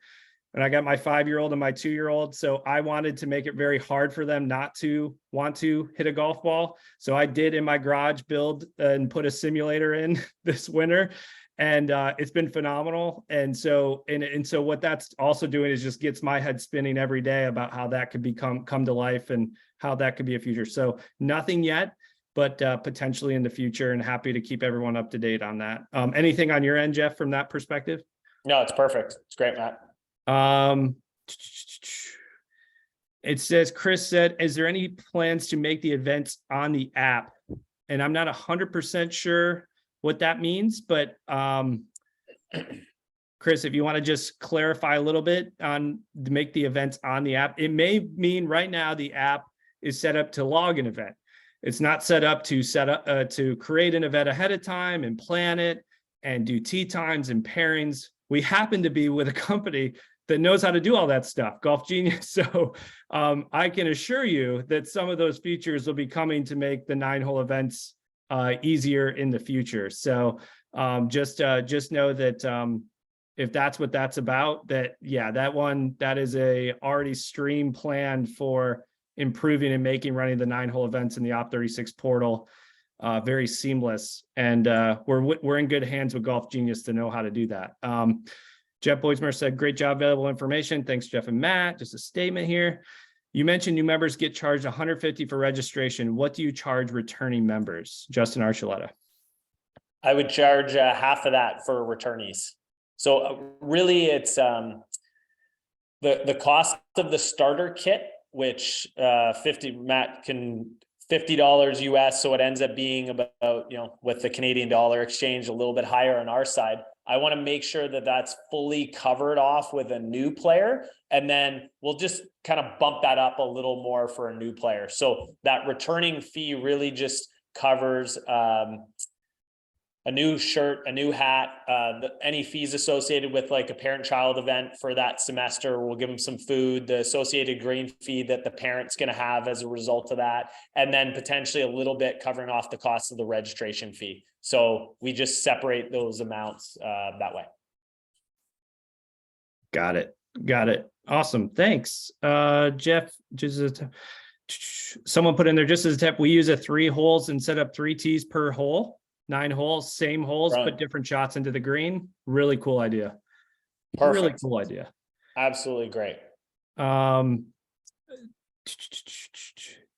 And I got my 5-year-old and my 2-year-old. So I wanted to make it very hard for them not to want to hit a golf ball. So I did in my garage build and put a simulator in this winter. And it's been phenomenal. And so what that's also doing is just gets my head spinning every day about how that could come to life and how that could be a future. So nothing yet, but potentially in the future, and happy to keep everyone up to date on that. Anything on your end, Jeff, from that perspective? No, it's perfect. It's great, Matt. It says, Chris said, is there any plans to make the events on the app? And I'm not 100% sure what that means, but Chris, if you want to just clarify a little bit on to make the events on the app, it may mean right now the app is set up to log an event. It's not set up to create an event ahead of time and plan it and do tee times and pairings. We happen to be with a company that knows how to do all that stuff, Golf Genius. So I can assure you that some of those features will be coming to make the 9-hole events easier in the future. So just know that if that's what that's about, that is a already stream planned for improving and making running the 9-hole events in the Op36 portal very seamless. And we're in good hands with Golf Genius to know how to do that. Jeff Boismer said, great job, valuable information. Thanks, Jeff and Matt. Just a statement here. You mentioned new members get charged $150 for registration. What do you charge returning members? Justin Archuleta. I would charge half of that for returnees. So really it's the cost of the starter kit, which $50 US. So it ends up being about, with the Canadian dollar exchange, a little bit higher on our side. I want to make sure that that's fully covered off with a new player. And then we'll just kind of bump that up a little more for a new player. So that returning fee really just covers a new shirt, a new hat, any fees associated with like a parent-child event for that semester. We'll give them some food, the associated green fee that the parent's going to have as a result of that, and then potentially a little bit covering off the cost of the registration fee. So we just separate those amounts that way. Got it. Awesome. Thanks. Jeff, someone put in there, just as a tip, we use 3 holes and set up 3 tees per hole. 9 holes, same holes, Right. Put different shots into the green. Really cool idea. Perfect. Really cool idea. Absolutely great.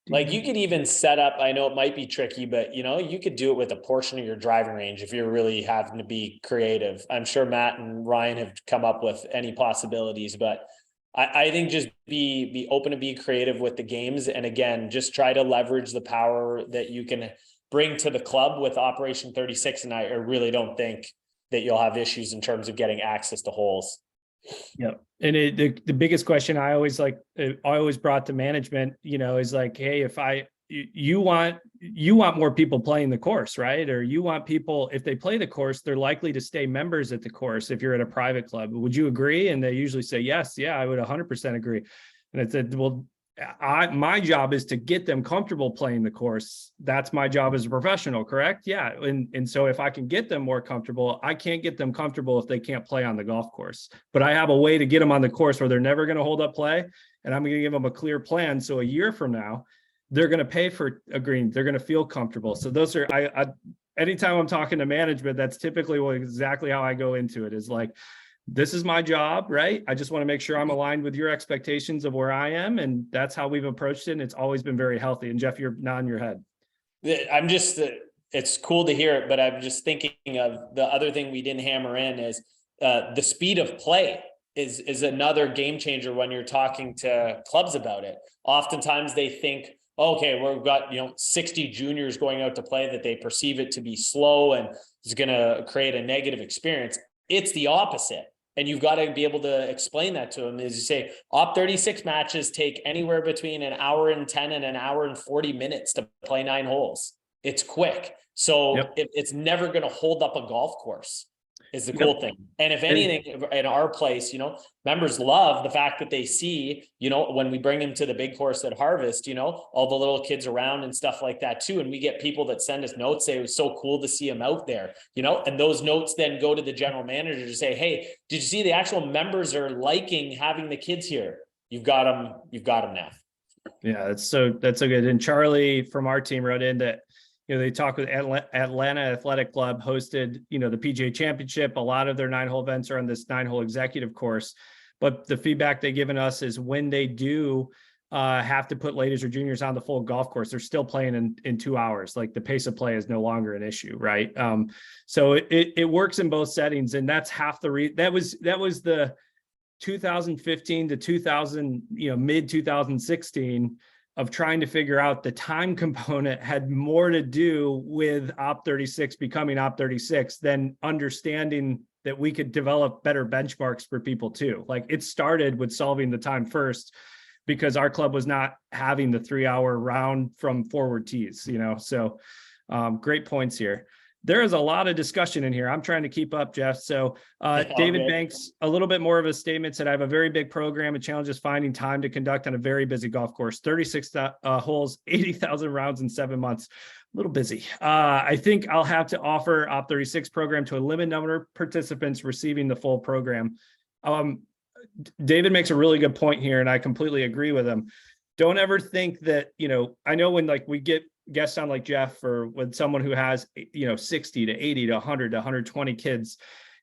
Like you could even set up, I know it might be tricky, but you could do it with a portion of your driving range if you're really having to be creative. I'm sure Matt and Ryan have come up with any possibilities, but I think just be open to be creative with the games. And again, just try to leverage the power that you can bring to the club with Operation 36. And I really don't think that you'll have issues in terms of getting access to holes. Yeah. And the biggest question I always brought to management, is like, hey, if you want more people playing the course, right? Or you want people, if they play the course, they're likely to stay members at the course if you're at a private club. Would you agree? And they usually say, yes. Yeah, I would 100% agree. And I said, well, my job is to get them comfortable playing the course. That's my job as a professional, correct? Yeah. And so if I can get them more comfortable, I can't get them comfortable if they can't play on the golf course. But I have a way to get them on the course where they're never going to hold up play. And I'm going to give them a clear plan. So a year from now, they're going to pay for a green. They're going to feel comfortable. So those are, anytime I'm talking to management, that's typically exactly how I go into it, is like, this is my job, right? I just want to make sure I'm aligned with your expectations of where I am. And that's how we've approached it. And it's always been very healthy. And Jeff, you're nodding your head. It's cool to hear it, but I'm just thinking of the other thing we didn't hammer in is the speed of play is another game changer when you're talking to clubs about it. Oftentimes they think, okay, we've got 60 juniors going out to play, that they perceive it to be slow and is going to create a negative experience. It's the opposite. And you've got to be able to explain that to them. Is you say Op36 matches take anywhere between an hour and 10 and an hour and 40 minutes to play 9 holes. It's quick. So it's never going to hold up a golf course is the cool thing. And if anything, in our place, members love the fact that they see, when we bring them to the big course at Harvest, all the little kids around and stuff like that too. And we get people that send us notes, say it was so cool to see them out there, and those notes then go to the general manager to say, hey, did you see the actual members are liking having the kids here? You've got them now. Yeah, that's so good. And Charlie from our team wrote in that, they talk with Atlanta Athletic Club hosted, the PGA Championship. A lot of their 9-hole events are on this 9-hole executive course. But the feedback they've given us is when they do have to put ladies or juniors on the full golf course, they're still playing in 2 hours. Like the pace of play is no longer an issue, right? So it works in both settings, and that's half the that was the 2015 to 2000, mid 2016. Of trying to figure out the time component had more to do with Op36 becoming Op36 than understanding that we could develop better benchmarks for people too. Like it started with solving the time first, because our club was not having the 3-hour round from forward tees, so great points here. There is a lot of discussion in here. I'm trying to keep up, Jeff. So David Banks, a little bit more of a statement, said, I have a very big program and challenges finding time to conduct on a very busy golf course, 36 holes, 80,000 rounds in 7 months. little busy. I think I'll have to offer Op36 program to a limited number of participants receiving the full program. David makes a really good point here, and I completely agree with him. Don't ever think that, I know when like we get guests on like Jeff, or with someone who has, 60 to 80 to 100 to 120 kids,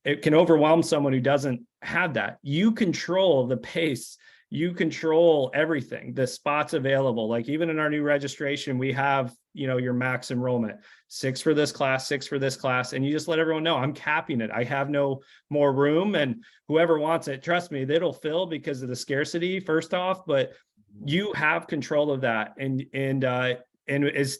it can overwhelm someone who doesn't have that. You control the pace, you control everything, the spots available. Like even in our new registration, we have, your max enrollment, 6 for this class, 6 for this class. And you just let everyone know, I'm capping it. I have no more room, and whoever wants it, trust me, it'll fill because of the scarcity first off, but you have control of that. And is,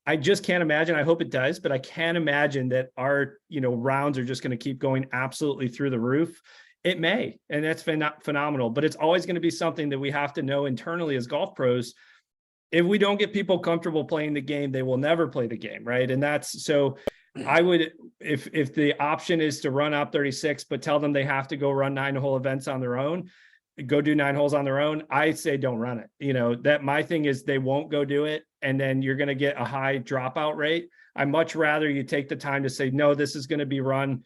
I just can't imagine, I hope it does, but I can't imagine that our, rounds are just going to keep going absolutely through the roof. It may, and that's phenomenal, but it's always going to be something that we have to know internally as golf pros. If we don't get people comfortable playing the game, they will never play the game, right? And that's, so I would, if the option is to run Op36, but tell them they have to go run 9-hole events on their own, go do 9 holes on their own, I say don't run it. That my thing is they won't go do it, and then you're going to get a high dropout rate. I much rather you take the time to say, no, this is going to be run.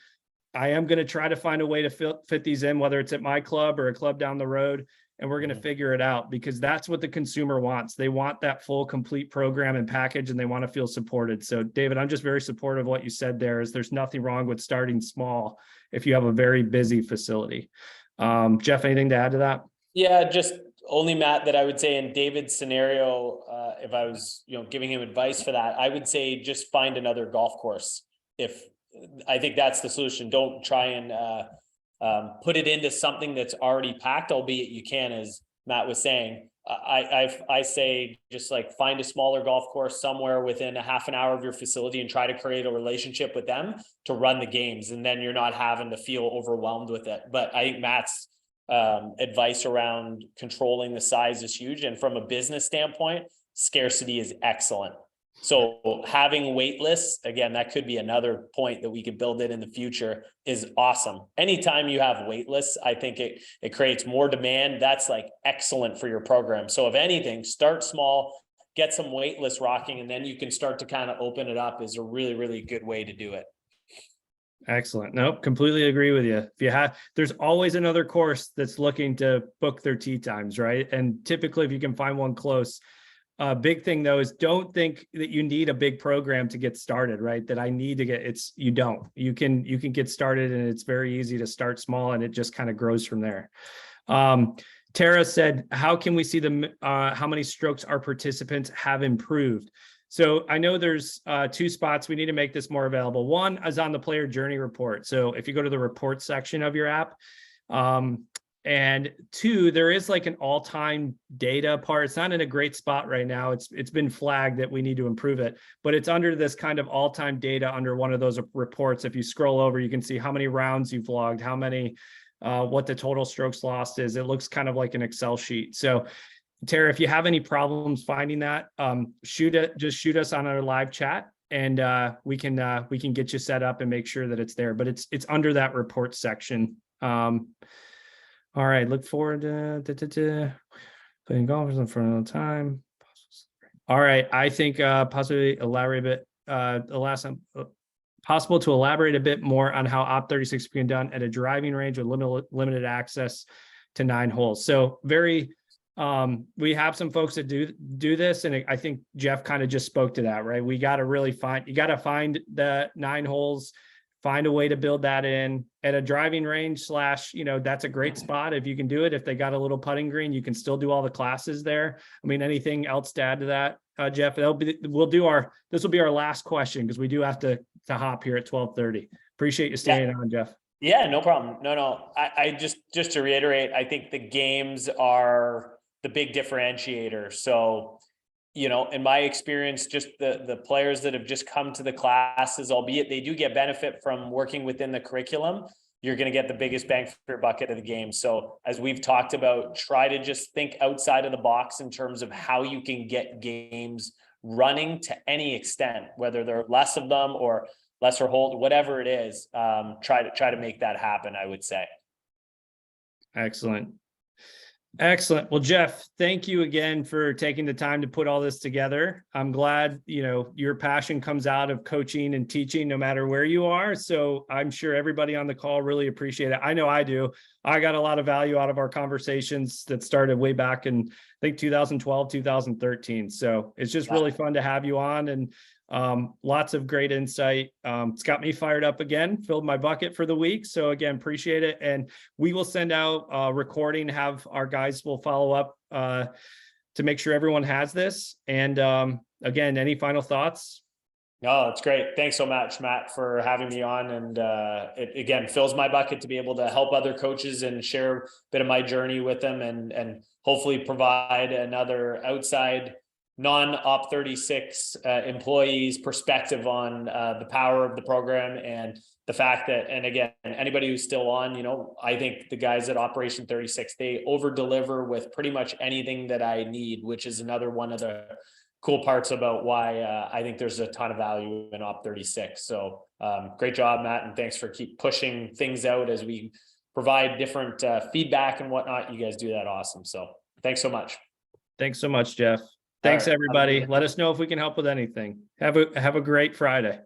I am going to try to find a way to fit these in, whether it's at my club or a club down the road, and we're going to figure it out, because that's what the consumer wants. They want that full, complete program and package, and they want to feel supported. So David, I'm just very supportive of what you said there. Is there's nothing wrong with starting small if you have a very busy facility. Jeff, anything to add to that? Yeah, just only, Matt, that I would say in David's scenario, if I was, giving him advice for that, I would say just find another golf course. I think that's the solution. Don't try and put it into something that's already packed, albeit you can, as Matt was saying. I say just like find a smaller golf course somewhere within a half an hour of your facility and try to create a relationship with them to run the games. And then you're not having to feel overwhelmed with it. But I think Matt's advice around controlling the size is huge. And from a business standpoint, scarcity is excellent. So having wait lists, again, that could be another point that we could build in the future, is awesome. Anytime you have wait lists, I think it creates more demand. That's like excellent for your program. So if anything, start small, get some wait lists rocking, and then you can start to kind of open it up, is a really, really good way to do it. Excellent. Nope, completely agree with you. There's always another course that's looking to book their tee times, right? And typically if you can find one close, big thing though is don't think that you need a big program to get started, right? That I need to get, you don't. You can get started, and it's very easy to start small, and it just kind of grows from there. Tara said, how can we see how many strokes our participants have improved? So I know there's 2 spots. We need to make this more available. One is on the player journey report. So if you go to the report section of your app, and 2, there is like an all-time data part. It's not in a great spot right now. It's been flagged that we need to improve it, but it's under this kind of all-time data under one of those reports. If you scroll over, you can see how many rounds you've logged, how many, what the total strokes lost is. It looks kind of like an Excel sheet. So Tara, if you have any problems finding that, just shoot us on our live chat, and we can get you set up and make sure that it's there. But it's under that report section. All right, look forward to playing golfers in front of the time. All right, I think possibly elaborate a bit. Possible to elaborate a bit more on how Op36 is being done at a driving range with limited access to 9 holes. So very. We have some folks that do this, and I think Jeff kind of just spoke to that, right? We got to really find the 9 holes, find a way to build that in at a driving range / that's a great spot if you can do it. If they got a little putting green, you can still do all the classes there. I mean, anything else to add to that, Jeff? This will be our last question, because we do have to hop here at 12:30. Appreciate you staying on, Jeff. Yeah, no problem. No. I just to reiterate, I think the games are the big differentiator. So, in my experience, just the players that have just come to the classes, albeit they do get benefit from working within the curriculum, you're going to get the biggest bang for your bucket of the game. So as we've talked about, try to just think outside of the box in terms of how you can get games running to any extent, whether there are less of them or lesser hold, whatever it is. Try to make that happen, I would say. Excellent. Excellent. Well, Jeff, thank you again for taking the time to put all this together. I'm glad, your passion comes out of coaching and teaching no matter where you are. So I'm sure everybody on the call really appreciate it. I know I do. I got a lot of value out of our conversations that started way back in, I think, 2012, 2013. So it's just really fun to have you on, and lots of great insight. It's got me fired up again, filled my bucket for the week. So again, appreciate it. And we will send out a recording, have our guys will follow up to make sure everyone has this. And again, any final thoughts? No, it's great. Thanks so much, Matt, for having me on. And it again fills my bucket to be able to help other coaches and share a bit of my journey with them, and hopefully provide another outside non-op 36 employees perspective on the power of the program, and the fact that, and again, anybody who's still on, I think the guys at Operation 36, they over deliver with pretty much anything that I need, which is another one of the cool parts about why I think there's a ton of value in Op 36. So great job, Matt. And thanks for keep pushing things out as we provide different feedback and whatnot. You guys do that awesome. So thanks so much. Thanks so much, Jeff. Thanks, everybody. Let us know if we can help with anything. Have a great Friday.